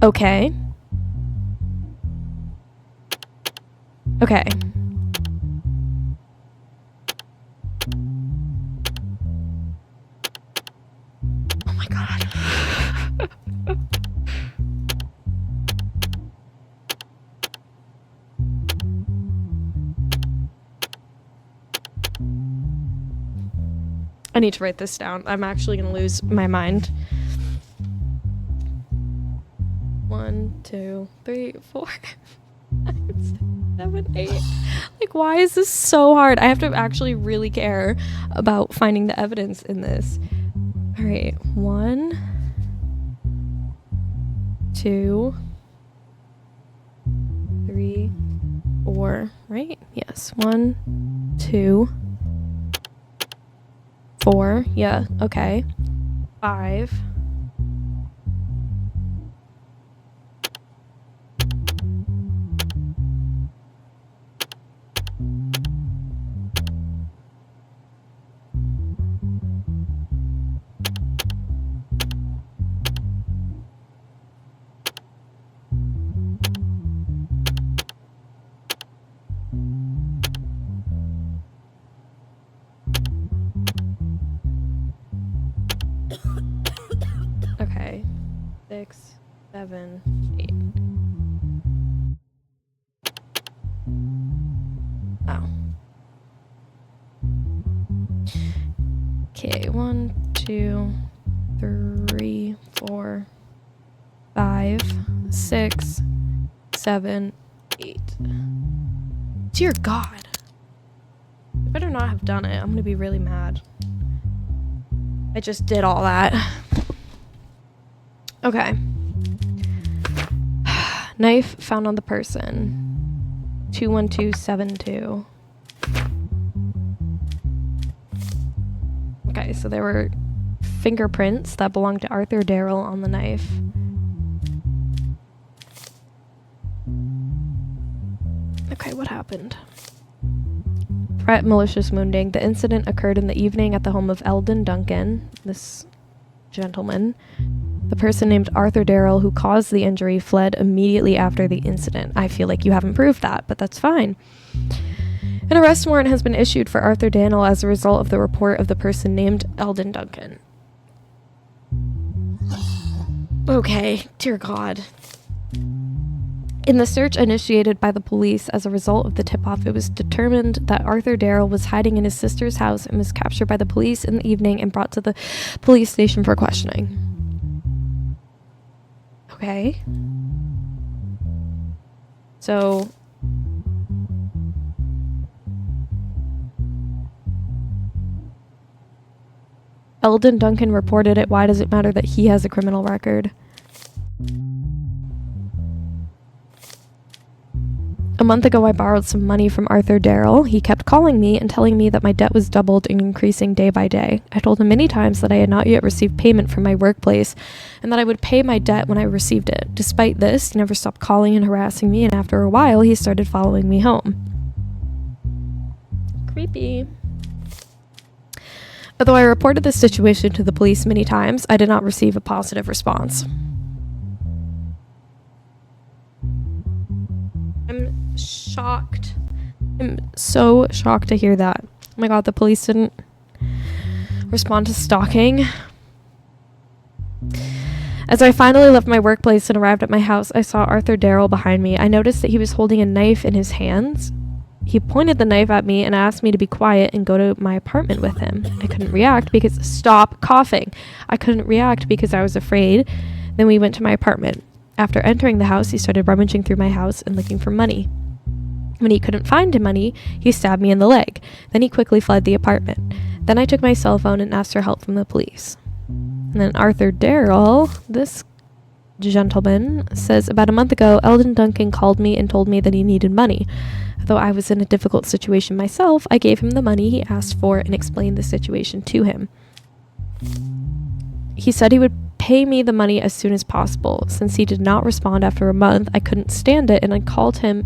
Okay. Okay. Oh my God. I need to write this down. I'm actually gonna lose my mind. 1, 2, 3, 4, 5, 6, 7, 8. Like, why is this so hard? I have to actually really care about finding the evidence in this. All right, 1, 2, 3, 4, right? Yes, 1, 2, 4, yeah, okay. 5. Okay, 6, 7, 8. Oh. Okay, 1, 2, 3, 4, 5, 6, 7, 8. Dear God. I better not have done it. I'm gonna be really mad. I just did all that. Okay. Knife found on the person. 21272. Okay, so there were fingerprints that belonged to Arthur Darrell on the knife. Okay, what happened? Threat, malicious wounding. The incident occurred in the evening at the home of Eldon Duncan, this gentleman. The person named Arthur Darrell who caused the injury fled immediately after the incident. I feel like you haven't proved that, but that's fine. An arrest warrant has been issued for Arthur Darrell as a result of the report of the person named Eldon Duncan. Okay, dear God. In the search initiated by the police as a result of the tip-off, it was determined that Arthur Darrell was hiding in his sister's house and was captured by the police in the evening and brought to the police station for questioning. Okay. So... Eldon Duncan reported it. Why does it matter that he has a criminal record? A month ago, I borrowed some money from Arthur Darrell. He kept calling me and telling me that my debt was doubled and increasing day by day. I told him many times that I had not yet received payment from my workplace and that I would pay my debt when I received it. Despite this, he never stopped calling and harassing me, and after a while, he started following me home. Creepy. Although I reported this situation to the police many times, I did not receive a positive response. I'm shocked. I'm so shocked to hear that. Oh my God, the police didn't respond to stalking. As I finally left my workplace and arrived at my house, I saw Arthur Darrell behind me. I noticed that he was holding a knife in his hands. He pointed the knife at me and asked me to be quiet and go to my apartment with him. I couldn't react because... Stop coughing! I couldn't react because I was afraid. Then we went to my apartment. After entering the house, he started rummaging through my house and looking for money. When he couldn't find money, he stabbed me in the leg. Then he quickly fled the apartment. Then I took my cell phone and asked for help from the police. And then Arthur Darrell, this gentleman, says, about a month ago, Eldon Duncan called me and told me that he needed money. Though I was in a difficult situation myself, I gave him the money he asked for and explained the situation to him. He said he would pay me the money as soon as possible. Since he did not respond after a month, I couldn't stand it, and I called him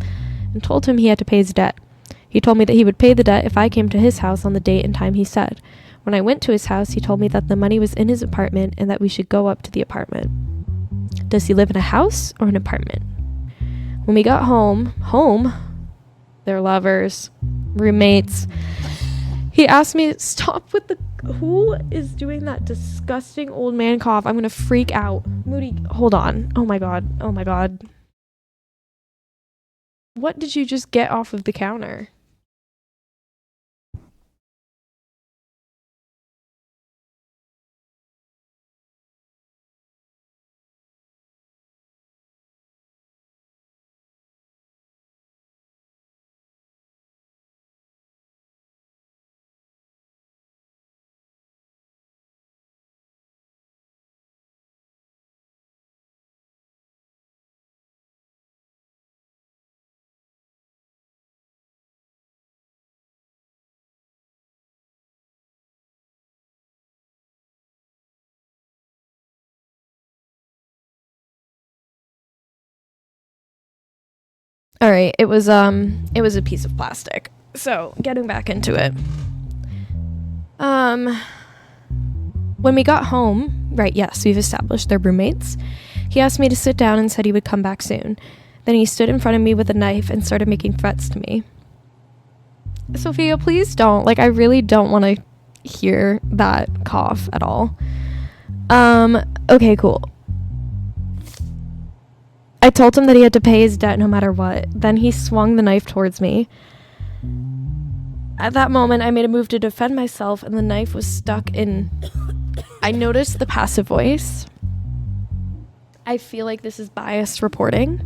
and told him he had to pay his debt. He told me that he would pay the debt if I came to his house on the date and time he said. When I went to his house, he told me that the money was in his apartment and that we should go up to the apartment. Does he live in a house or an apartment? When we got home, they're lovers, roommates. He asked me to stop with the... Who is doing that disgusting old man cough? I'm gonna freak out. Moody, hold on. Oh my god. Oh my god. What did you just get off of the counter? All right, it was a piece of plastic. So, getting back into it. When we got home, right, yes, we've established they're roommates. He asked me to sit down and said he would come back soon. Then he stood in front of me with a knife and started making threats to me. Sophia, please don't. Like, I really don't want to hear that cough at all. Okay, cool. I told him that he had to pay his debt no matter what. Then he swung the knife towards me. At that moment, I made a move to defend myself, and the knife was stuck in... I noticed the passive voice. I feel like this is biased reporting.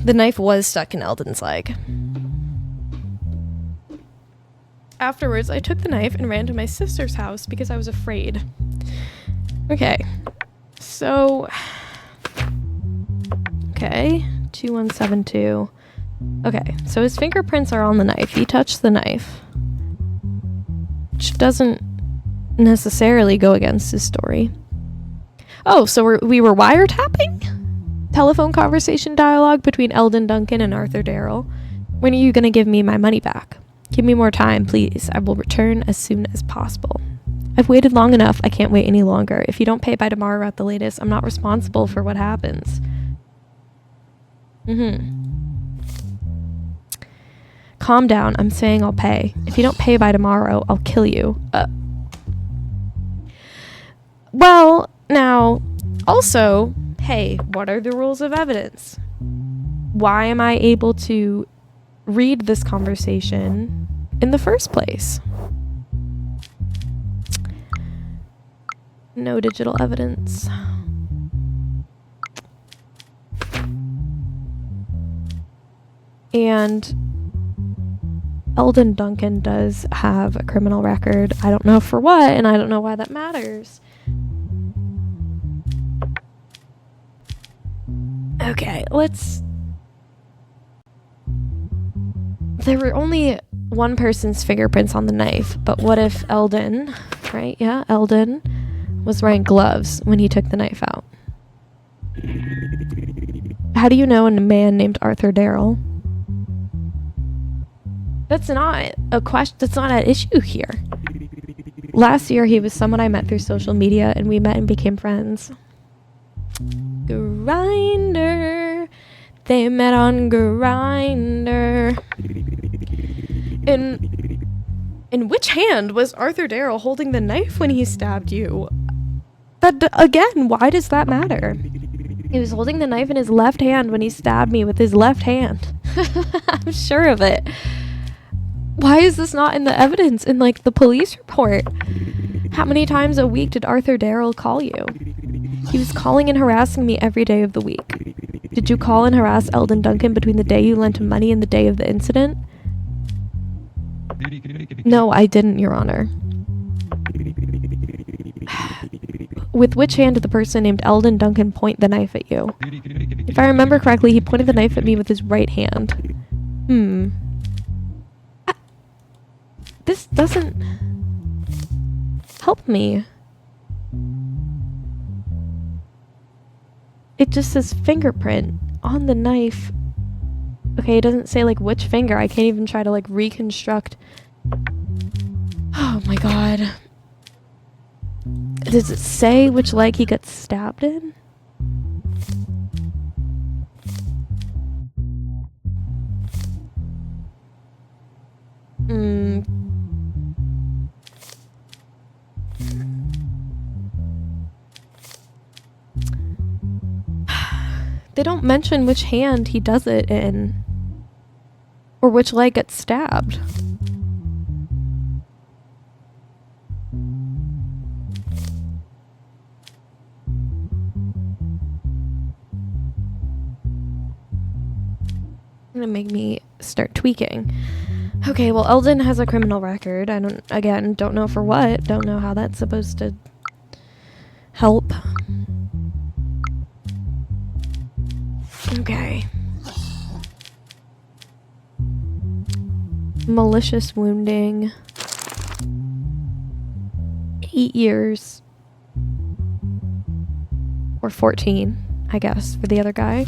The knife was stuck in Eldon's leg. Afterwards, I took the knife and ran to my sister's house because I was afraid. Okay. So... Okay, 2172. Okay, so his fingerprints are on the knife. He touched the knife. Which doesn't necessarily go against his story. Oh, so we were wiretapping? Telephone conversation dialogue between Eldon Duncan and Arthur Darrell. When are you going to give me my money back? Give me more time, please. I will return as soon as possible. I've waited long enough. I can't wait any longer. If you don't pay by tomorrow at the latest, I'm not responsible for what happens. Calm down. I'm saying I'll pay. If you don't pay by tomorrow, I'll kill you. Well, now, also, hey, what are the rules of evidence? Why am I able to read this conversation in the first place? No digital evidence. And Eldon Duncan does have a criminal record. I don't know for what, and I don't know why that matters. Okay, there were only one person's fingerprints on the knife, but what if Eldon, right? Yeah, Eldon was wearing gloves when he took the knife out. How do you know a man named Arthur Darrell? That's not a question. That's not an issue here. Last year, he was someone I met through social media, and we met and became friends. Grindr. They met on Grindr. In which hand was Arthur Darrell holding the knife when he stabbed you? That, again, why does that matter? He was holding the knife in his left hand when he stabbed me with his left hand. I'm sure of it. Why is this not in the evidence in, like, the police report? How many times a week did Arthur Darrell call you? He was calling and harassing me every day of the week. Did you call and harass Eldon Duncan between the day you lent him money and the day of the incident? No, I didn't, Your Honor. With which hand did the person named Eldon Duncan point the knife at you? If I remember correctly, he pointed the knife at me with his right hand. This doesn't help me. It just says fingerprint on the knife. Okay, it doesn't say like which finger. I can't even try to like reconstruct. Oh my god. Does it say which leg he got stabbed in? They don't mention which hand he does it in. Or which leg gets stabbed. Gonna make me start tweaking. Okay, well, Eldon has a criminal record. I don't know for what. Don't know how that's supposed to help. Okay. Malicious wounding. 8 years. Or 14, I guess, for the other guy.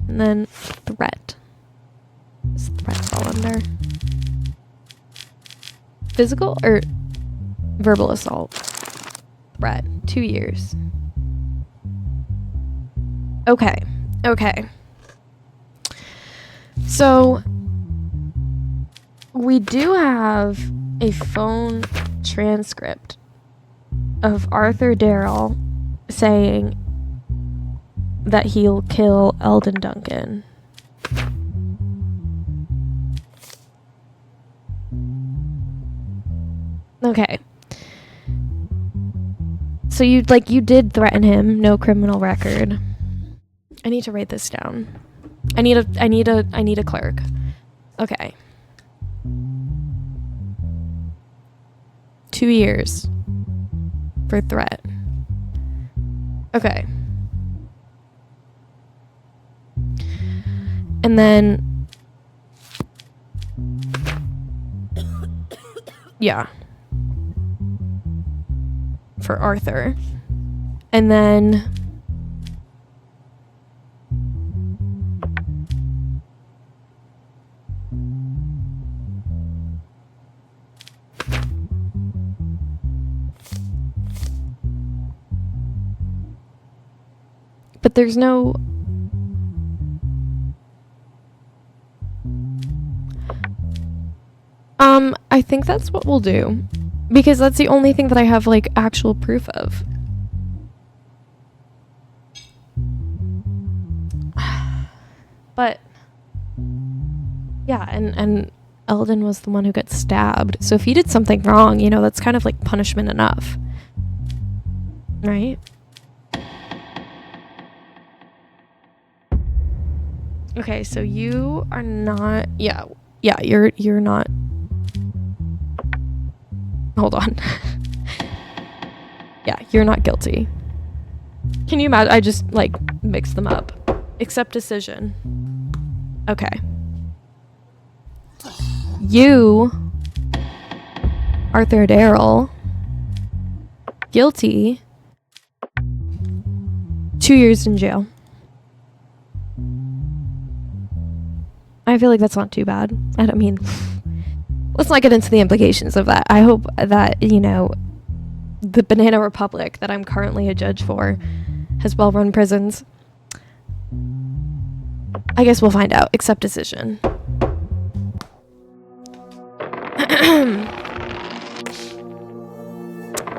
And then threat. Does threat fall under? Physical or verbal assault? Threat. 2 years. Okay. Okay. So, we do have a phone transcript of Arthur Darrell saying that he'll kill Eldon Duncan. Okay. So you did threaten him, no criminal record. I need to write this down. I need a clerk. Okay. 2 years for threat. Okay. And then yeah. For Arthur. And then but there's no I think that's what we'll do. Because that's the only thing that I have, like, actual proof of. But, yeah, and Eldon was the one who got stabbed. So if he did something wrong, you know, that's kind of, like, punishment enough. Right? Okay, so you are not... Yeah, you're not... Hold on. Yeah, you're not guilty. Can you imagine? I just, like, mixed them up. Accept decision. Okay. You, Arthur Darrell, guilty. 2 years in jail. I feel like that's not too bad. I don't mean... Let's not get into the implications of that. I hope that, you know, the Banana Republic that I'm currently a judge for has well-run prisons. I guess we'll find out. Accept decision.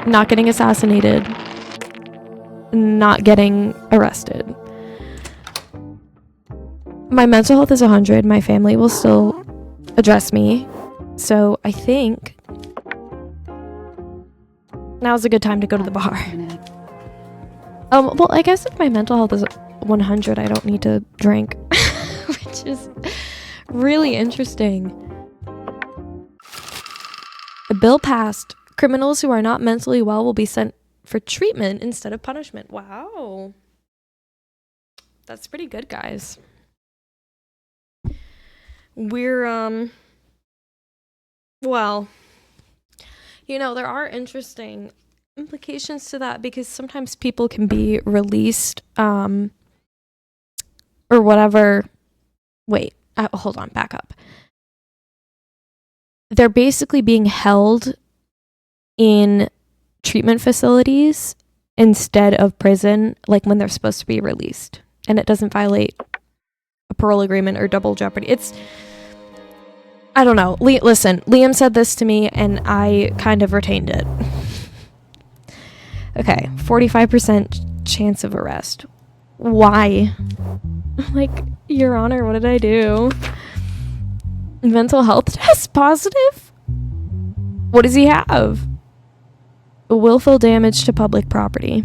Not getting assassinated. Not getting arrested. My mental health is 100. My family will still address me. So I think now's a good time to go to the bar. Well, I guess if my mental health is 100, I don't need to drink, which is really interesting. bill passed. Criminals who are not mentally well will be sent for treatment instead of punishment. Wow. That's pretty good, guys. We're, well, you know, there are interesting implications to that because sometimes people can be released, or whatever. Wait, hold on, back up. They're basically being held in treatment facilities instead of prison, like when they're supposed to be released. And it doesn't violate a parole agreement or double jeopardy. I don't know. Listen, Liam said this to me and I kind of retained it. Okay, 45% chance of arrest. Why? Like, Your Honor, what did I do? Mental health test positive? What does he have? Willful damage to public property.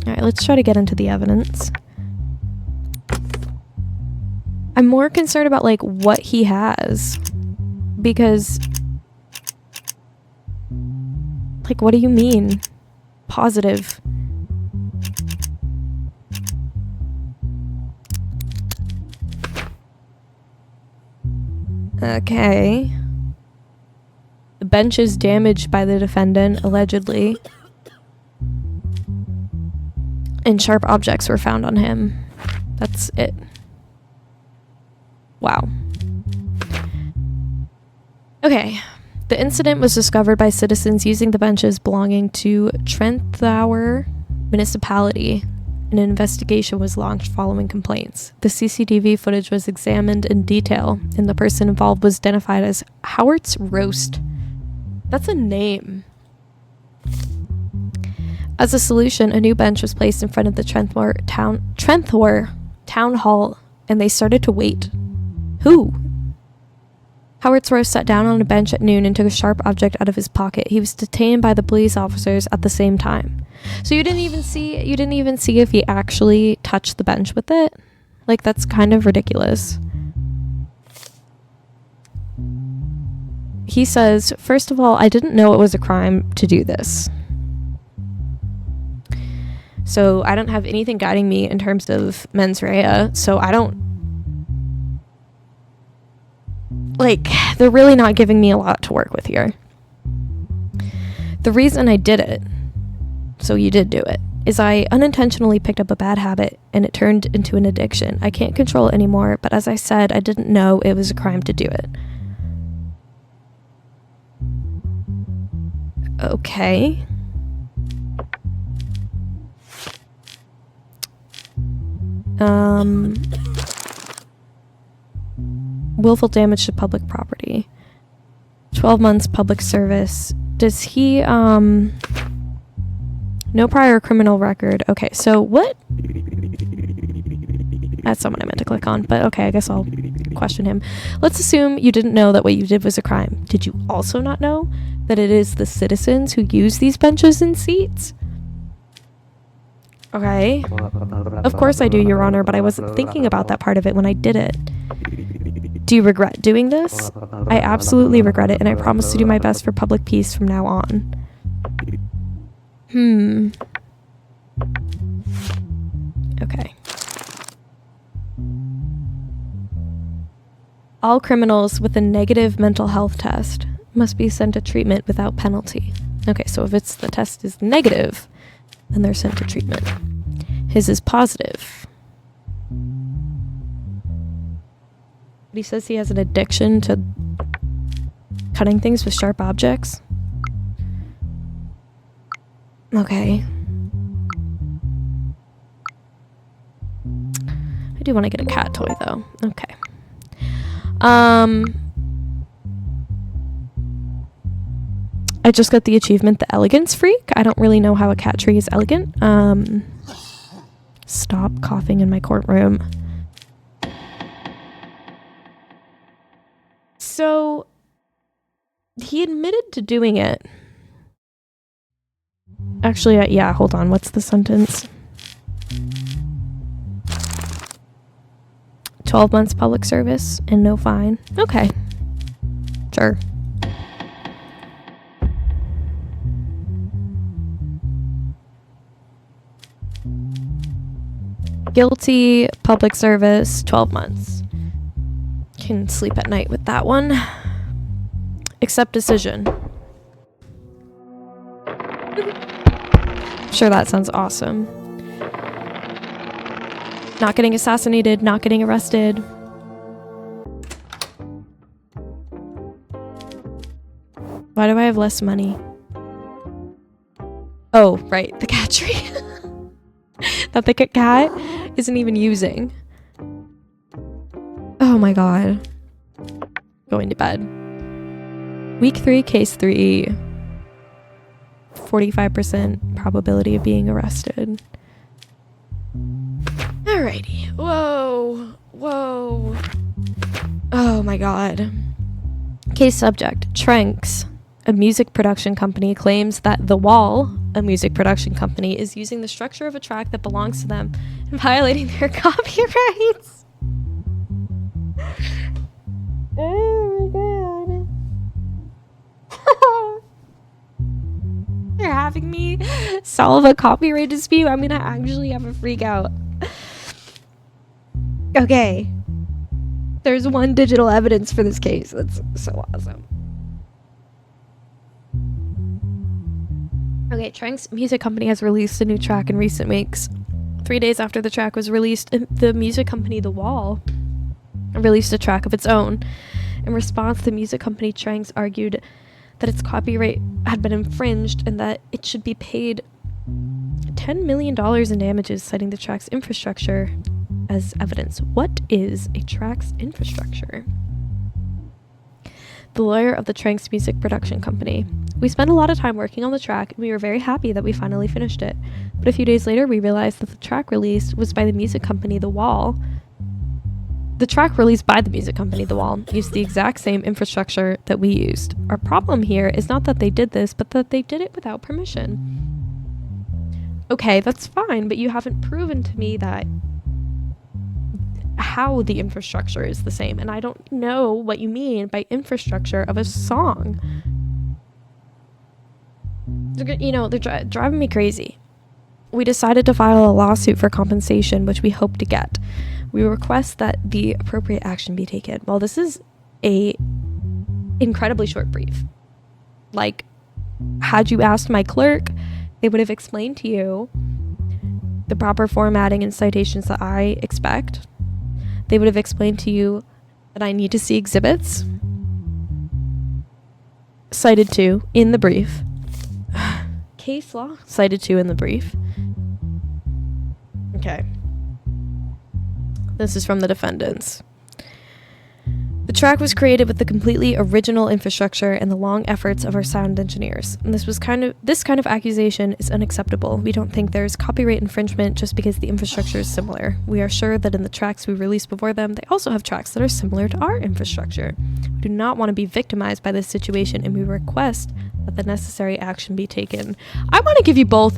Alright, let's try to get into the evidence. I'm more concerned about, like, what he has. Because... like, what do you mean? Positive. Okay. The bench is damaged by the defendant, allegedly. And sharp objects were found on him. That's it. Wow. Okay. The incident was discovered by citizens using the benches belonging to Trenthour Municipality. An investigation was launched following complaints. The CCTV footage was examined in detail, and the person involved was identified as Howard's Roast. That's a name. As a solution, a new bench was placed in front of the Trenthour Town Hall, and they started to wait. Who? Howard's Roast sat down on a bench at noon and took a sharp object out of his pocket. He was detained by the police officers at the same time. So you didn't even see if he actually touched the bench with it? Like, that's kind of ridiculous. He says, first of all, I didn't know it was a crime to do this. So I don't have anything guiding me in terms of mens rea, so I don't... like, they're really not giving me a lot to work with here. The reason I did it, so you did do it, is I unintentionally picked up a bad habit and it turned into an addiction. I can't control it anymore, but as I said, I didn't know it was a crime to do it. Okay. Willful damage to public property. 12 months public service. Does he, no prior criminal record. Okay, so what? That's someone I meant to click on, but okay, I guess I'll question him. Let's assume you didn't know that what you did was a crime. Did you also not know that it is the citizens who use these benches and seats? Okay. Of course I do, Your Honor, but I wasn't thinking about that part of it when I did it. Do you regret doing this? I absolutely regret it, and I promise to do my best for public peace from now on. Okay. All criminals with a negative mental health test must be sent to treatment without penalty. Okay, so if the test is negative, then they're sent to treatment. His is positive. He says he has an addiction to cutting things with sharp objects. Okay. I do want to get a cat toy though. Okay. I just got the achievement, the Elegance Freak. I don't really know how a cat tree is elegant. Stop coughing in my courtroom. So, he admitted to doing it. Actually, yeah, hold on. What's the sentence? 12 months public service and no fine. Okay. Sure. Guilty, public service, 12 months. Can sleep at night with that one. Accept decision. Sure, that sounds awesome. Not getting assassinated, not getting arrested. Why do I have less money? Oh, right, the cat tree. That the cat isn't even using. Oh my god. Going to bed. Week 3, case 3. 45% probability of being arrested. Alrighty. Whoa. Whoa. Oh my god. Case subject. Tranks, a music production company, claims that The Wall, a music production company, is using the structure of a track that belongs to them and violating their copyrights. Oh my god. They're having me solve a copyright dispute. I'm gonna actually have a freak out. Okay. There's one digital evidence for this case. That's so awesome. Okay, Trank's music company has released a new track in recent weeks. 3 days after the track was released, the music company The Wall released a track of its own. In response, the music company Tranks argued that its copyright had been infringed and that it should be paid $10 million in damages, citing the track's infrastructure as evidence. What is a track's infrastructure? The lawyer of the Tranks music production company. We spent a lot of time working on the track, and we were very happy that we finally finished it. But a few days later, we realized that the track released was by the music company The Wall. The track released by the music company The Wall used the exact same infrastructure that we used. Our problem here is not that they did this, but that they did it without permission. Okay, that's fine, but you haven't proven to me that how the infrastructure is the same, and I don't know what you mean by infrastructure of a song. They're driving me crazy. We decided to file a lawsuit for compensation, which we hope to get. We request that the appropriate action be taken. Well, this is a incredibly short brief. Like, had you asked my clerk, they would have explained to you the proper formatting and citations that I expect. They would have explained to you that I need to see exhibits cited to in the brief. Case law cited to in the brief. Okay. This is from the defendants. The track was created with the completely original infrastructure and the long efforts of our sound engineers. And this kind of accusation is unacceptable. We don't think there is copyright infringement just because the infrastructure is similar. We are sure that in the tracks we released before them, they also have tracks that are similar to our infrastructure. We do not want to be victimized by this situation, and we request that the necessary action be taken. I want to give you both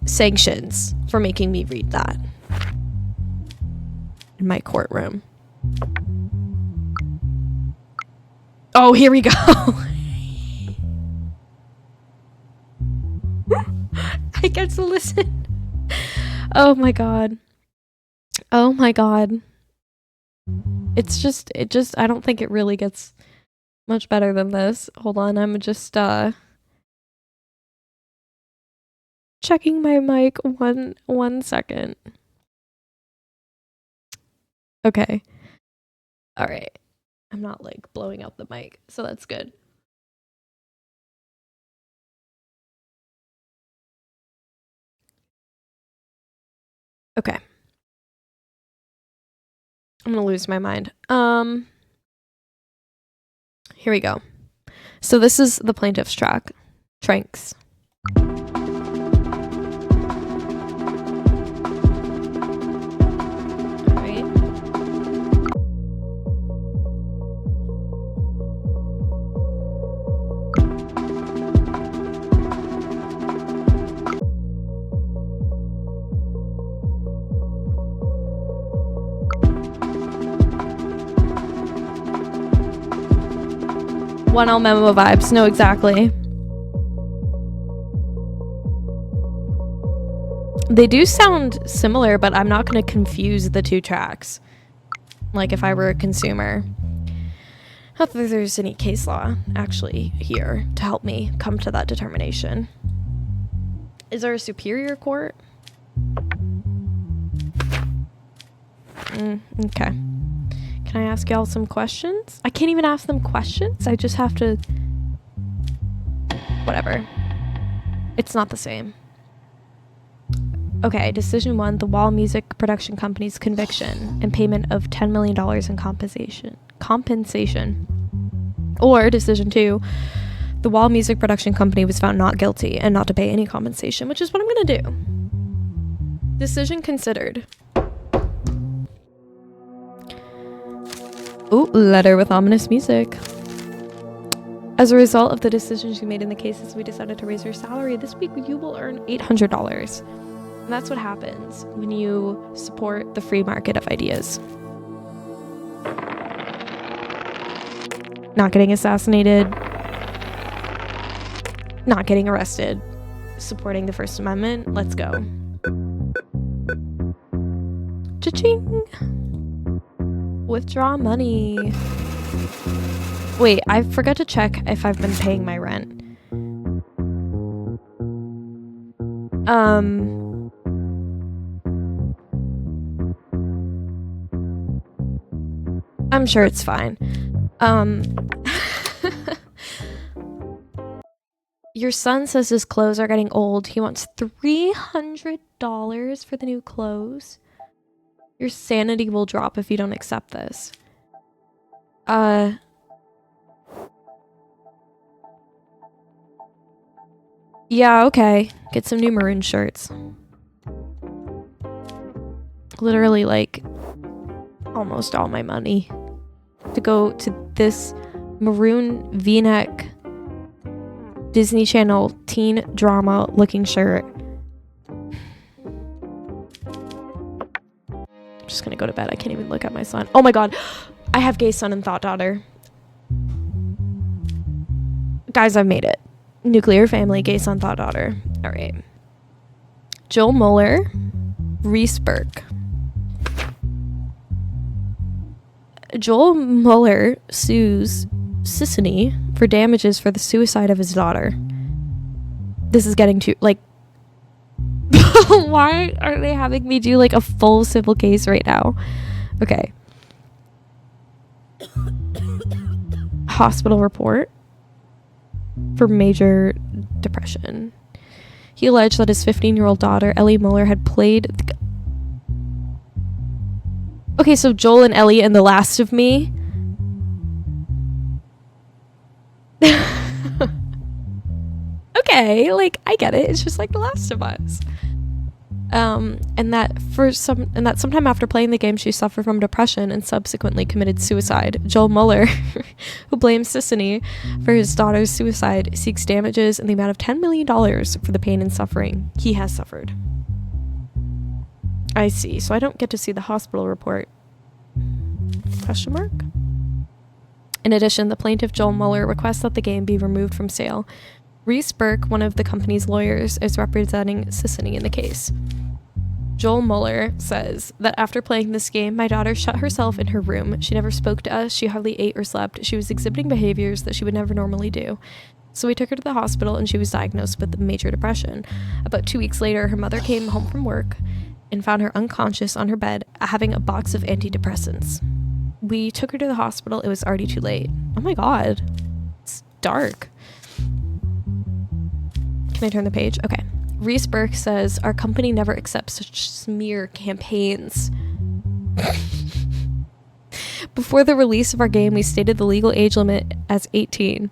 sanctions for making me read that in my courtroom. Oh, here we go. I get to listen. Oh my god. Oh my god. It just, I don't think it really gets much better than this. Hold on, I'm just, checking my mic one second. Okay. All right. I'm not like blowing out the mic, so that's good. Okay. I'm gonna lose my mind. Here we go. So this is the plaintiff's track, Tranks. One L memo vibes. No, exactly. They do sound similar, but I'm not going to confuse the two tracks. Like if I were a consumer. Not that there's any case law actually here to help me come to that determination. Is there a superior court? Okay. Can I ask y'all some questions? I can't even ask them questions. I just have to... Whatever. It's not the same. Okay, decision 1, the Wall Music Production Company's conviction and payment of $10 million in compensation. Or decision 2, the Wall Music Production Company was found not guilty and not to pay any compensation, which is what I'm gonna do. Decision considered. Ooh, letter with ominous music. As a result of the decisions you made in the cases, we decided to raise your salary. This week you will earn $800. And that's what happens when you support the free market of ideas. Not getting assassinated. Not getting arrested. Supporting the First Amendment. Let's go. Cha-ching! Withdraw money. Wait, I forgot to check if I've been paying my rent. I'm sure it's fine. Your son says his clothes are getting old. He wants $300 for the new clothes. Your sanity will drop if you don't accept this. Yeah, okay. Get some new maroon shirts. Literally, like, almost all my money to go to this maroon v-neck Disney Channel teen drama looking shirt. I'm just gonna go to bed. I can't even look at my son. Oh my god. I have gay son and thought daughter. Guys, I've made it. Nuclear family, gay son, thought daughter. Alright. Joel Mueller. Reese Burke. Joel Mueller sues Sissany for damages for the suicide of his daughter. This is getting too, like... Why are they having me do, like, a full civil case right now? Okay. Hospital report for major depression. He alleged that his 15-year-old daughter, Ellie Mueller, had played... Okay, so Joel and Ellie in The Last of Me. Okay, like, I get it. It's just like The Last of Us. And that sometime after playing the game, she suffered from depression and subsequently committed suicide. Joel Mueller, who blames Sissany for his daughter's suicide, seeks damages in the amount of $10 million for the pain and suffering he has suffered. I see. So I don't get to see the hospital report. Question mark? In addition, the plaintiff, Joel Mueller, requests that the game be removed from sale. Reese Burke, one of the company's lawyers, is representing Sissany in the case. Joel Mueller says that after playing this game, my daughter shut herself in her room. She never spoke to us. She hardly ate or slept. She was exhibiting behaviors that she would never normally do. So we took her to the hospital and she was diagnosed with major depression. About 2 weeks later, her mother came home from work and found her unconscious on her bed, having a box of antidepressants. We took her to the hospital. It was already too late. Oh my god. It's dark. Can I turn the page? Okay. Reese Burke says, our company never accepts such smear campaigns. Before the release of our game, we stated the legal age limit as 18.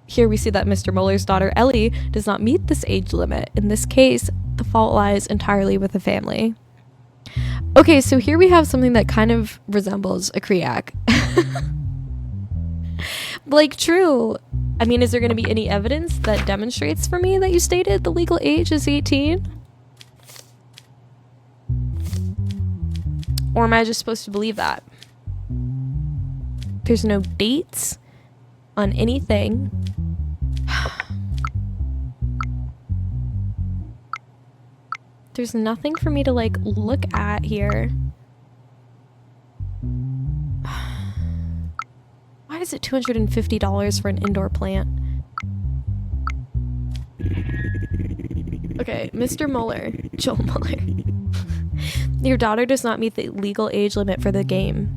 Here we see that Mr. Mueller's daughter, Ellie, does not meet this age limit. In this case, the fault lies entirely with the family. Okay, so here we have something that kind of resembles a CREAC. Like, true. I mean, is there going to be any evidence that demonstrates for me that you stated the legal age is 18? Or am I just supposed to believe that? There's no dates on anything. There's nothing for me to, like, look at here. Why is it $250 for an indoor plant? Okay, Mr. Mueller. Joel Mueller. Your daughter does not meet the legal age limit for the game.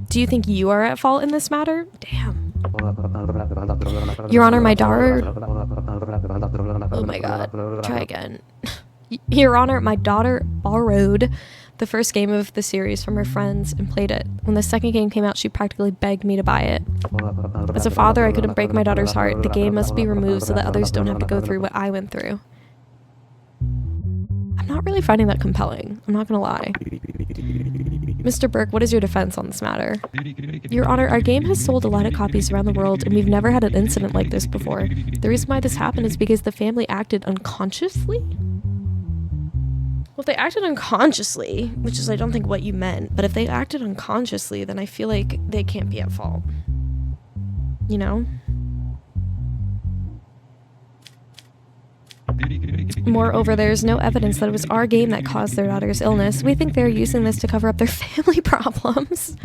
Do you think you are at fault in this matter? Damn. Your Honor, my daughter... Oh my god. Try again. Your Honor, my daughter borrowed the first game of the series from her friends and played it. When the second game came out, she practically begged me to buy it. As a father, I couldn't break my daughter's heart. The game must be removed so that others don't have to go through what I went through. I'm not really finding that compelling. I'm not gonna lie. Mr. Burke, what is your defense on this matter? Your Honor, our game has sold a lot of copies around the world, and we've never had an incident like this before. The reason why this happened is because the family acted unconsciously? Well, if they acted unconsciously, which is I don't think what you meant, but if they acted unconsciously, then I feel like they can't be at fault. You know? Moreover, there is no evidence that it was our game that caused their daughter's illness. We think they're using this to cover up their family problems.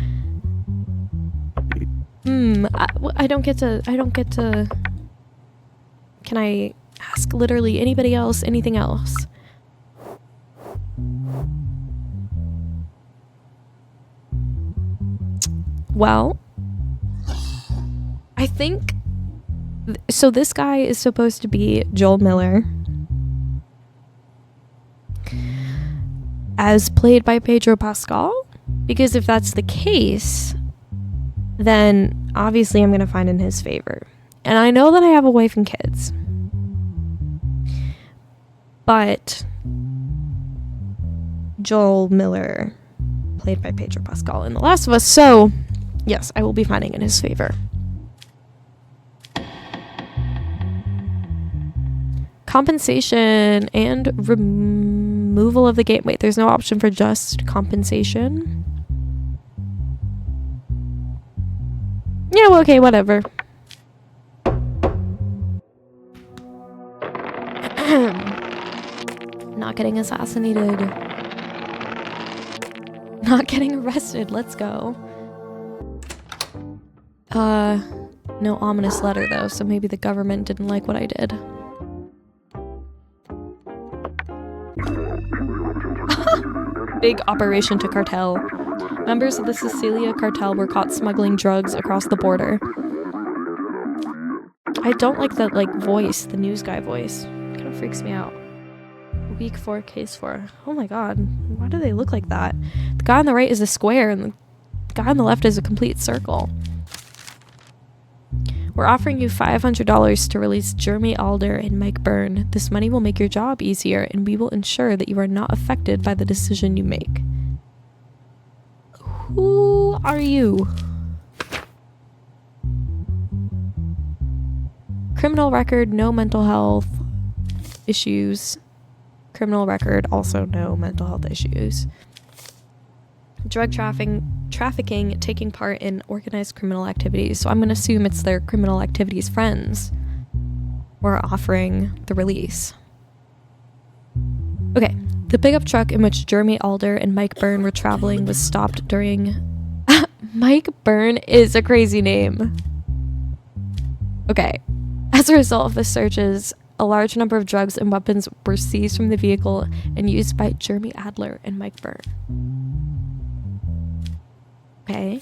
I don't get to... Can I ask literally anybody else, anything else? Well, I think... So this guy is supposed to be Joel Miller, as played by Pedro Pascal, because if that's the case, then obviously I'm going to find in his favor. And I know that I have a wife and kids, but Joel Miller, played by Pedro Pascal in The Last of Us, so yes, I will be finding in his favor. Compensation and removal of the game. Wait, there's no option for just compensation? Yeah, well, okay, whatever. Not getting assassinated. Not getting arrested. Let's go. No ominous letter, though, so maybe the government didn't like what I did. Big operation to cartel. Members of the Sicilia cartel were caught smuggling drugs across the border. I don't like that, like, voice, the news guy voice. It kind of freaks me out. Week 4, case 4. Oh my god, why do they look like that? The guy on the right is a square, and the guy on the left is a complete circle. We're offering you $500 to release Jeremy Alder and Mike Byrne. This money will make your job easier, and we will ensure that you are not affected by the decision you make. Who are you? Criminal record, no mental health issues. Criminal record, also no mental health issues. Drug trafficking, taking part in organized criminal activities. So I'm going to assume it's their criminal activities friends we're offering the release. Okay, the pickup truck in which Jeremy Alder and Mike Byrne were traveling was stopped during... Mike Byrne is a crazy name. Okay, as a result of the searches, a large number of drugs and weapons were seized from the vehicle and used by Jeremy Adler and Mike Byrne. Okay.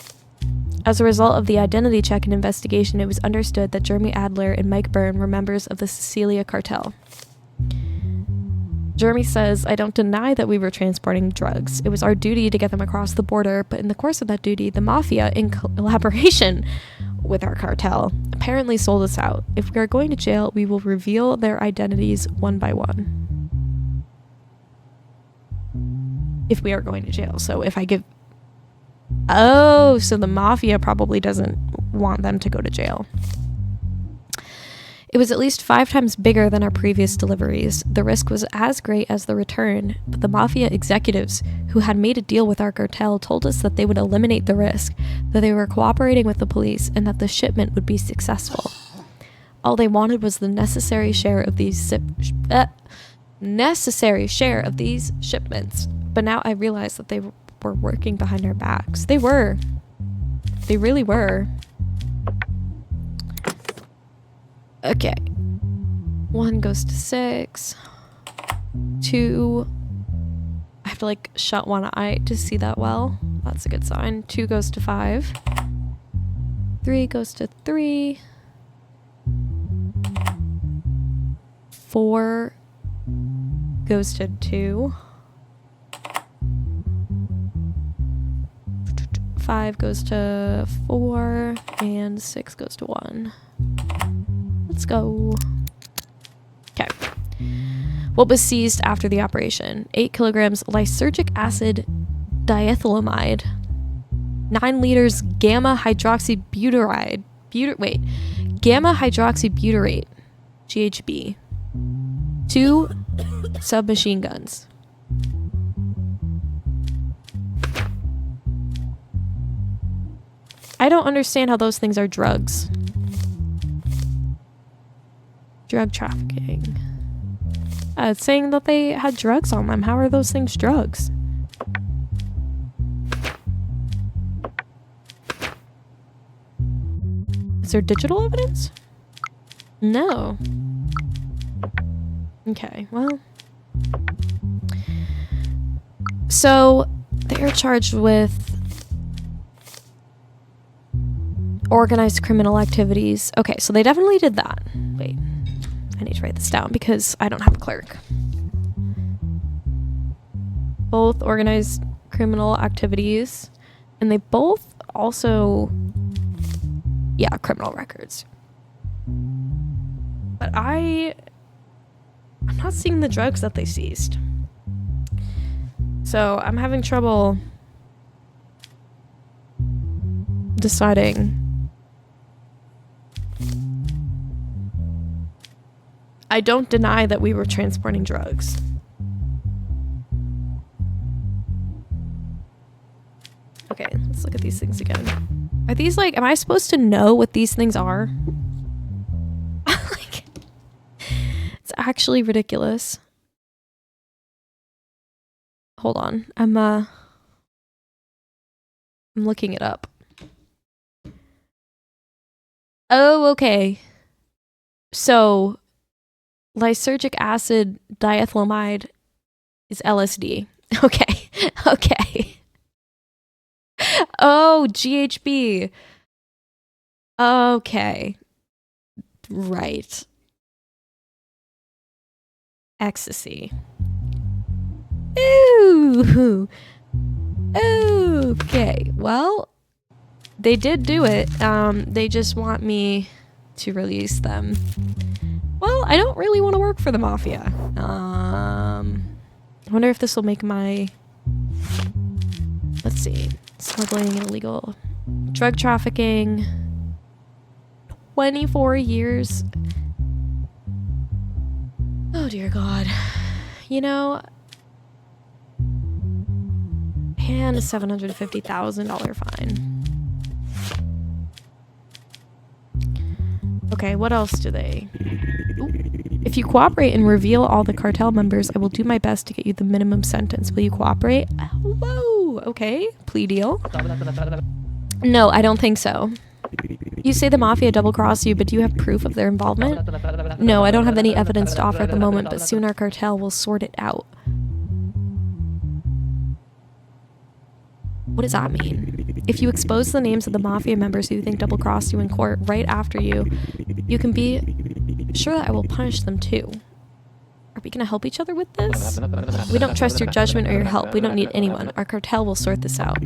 As a result of the identity check and investigation, it was understood that Jeremy Adler and Mike Byrne were members of the Sicilia cartel. Jeremy says, I don't deny that we were transporting drugs. It was our duty to get them across the border, but in the course of that duty, the mafia, in collaboration with our cartel, apparently sold us out. If we are going to jail, we will reveal their identities one by one. If we are going to jail. So if I give... Oh, so the mafia probably doesn't want them to go to jail. It was at least 5 times bigger than our previous deliveries. The risk was as great as the return, but the mafia executives who had made a deal with our cartel told us that they would eliminate the risk, that they were cooperating with the police, and that the shipment would be successful. All they wanted was the necessary share of these necessary share of these shipments. But now I realize that they were working behind our backs. They were. They really were. Okay. 1 goes to 6. 2. I have to like shut one eye to see that well. That's a good sign. 2 goes to 5. 3 goes to 3. 4 goes to 2. 5 goes to 4. And 6 goes to 1. Let's go. Okay. What was seized after the operation? 8 kilograms lysergic acid diethylamide. 9 liters gamma hydroxybutyrate. Gamma hydroxybutyrate. GHB. 2 submachine guns. I don't understand how those things are drugs. Drug trafficking. It's saying that they had drugs on them. How are those things drugs? Is there digital evidence? No. Okay, well. So, they're charged with organized criminal activities. Okay, so they definitely did that. Wait, I need to write this down because I don't have a clerk. Both organized criminal activities, and they both also, yeah, criminal records. But I'm not seeing the drugs that they seized. So I'm having trouble deciding. I don't deny that we were transporting drugs. Okay, let's look at these things again. Are these like, am I supposed to know what these things are? Like, it's actually ridiculous. Hold on, I'm looking it up. Oh, okay. So, lysergic acid diethylamide is LSD. Okay. Okay. Oh, GHB. Okay. Right. Ecstasy. Ooh. Okay. Well, they did do it. They just want me to release them. Well, I don't really want to work for the mafia. I wonder if this will make my... Let's see. Smuggling and illegal drug trafficking. 24 years. Oh, dear God. You know... And a $750,000 fine. Okay, what else do they... Ooh. If you cooperate and reveal all the cartel members, I will do my best to get you the minimum sentence. Will you cooperate? Whoa, okay. Plea deal. No, I don't think so. You say the mafia double-crossed you, but do you have proof of their involvement? No, I don't have any evidence to offer at the moment, but soon our cartel will sort it out. What does that mean? If you expose the names of the mafia members who you think double-crossed you in court right after you, you can be sure that I will punish them too. Are we gonna help each other with this? We don't trust your judgment or your help. We don't need anyone. Our cartel will sort this out.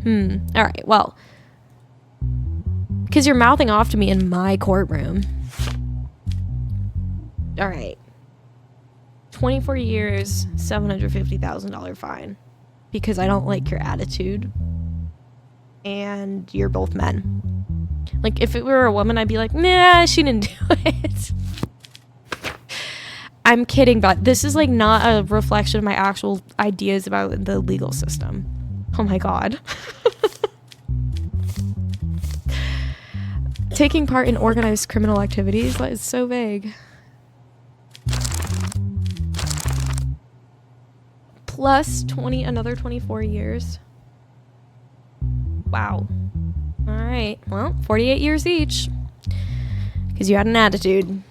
Alright, well. Because you're mouthing off to me in my courtroom. Alright. 24 years, $750,000 fine. Because I don't like your attitude. And you're both men. Like, if it were a woman, I'd be like, nah, she didn't do it. I'm kidding, but this is, like, not a reflection of my actual ideas about the legal system. Oh my God. Taking part in organized criminal activities? That is so vague. plus another 24 years. Wow. All right. Well, 48 years each. Because you had an attitude.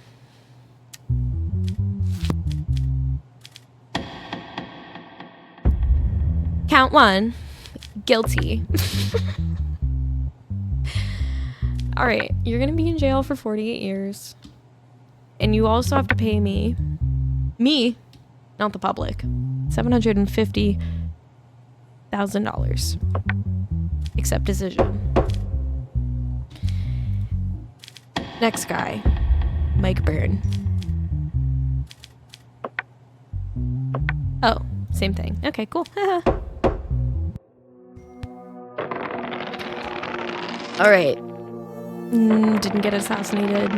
Count 1. Guilty. All right. You're going to be in jail for 48 years. And you also have to pay me, not the public, $750,000. Accept decision. Next guy, Mike Byrne. Oh, same thing. Okay, cool. All right. Didn't get assassinated.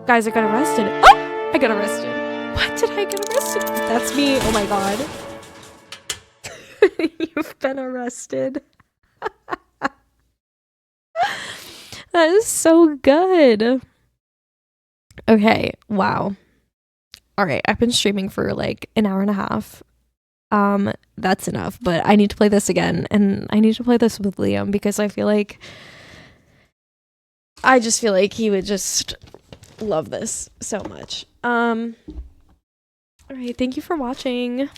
Guys, I got arrested. Oh! I got arrested. What did I get arrested? That's me. Oh my god. You've been arrested. That is so good. Okay, wow. All right, I've been streaming for like an hour and a half. That's enough, but I need to play this again, and I need to play this with Liam because I just feel like he would just love this so much. All right, thank you for watching.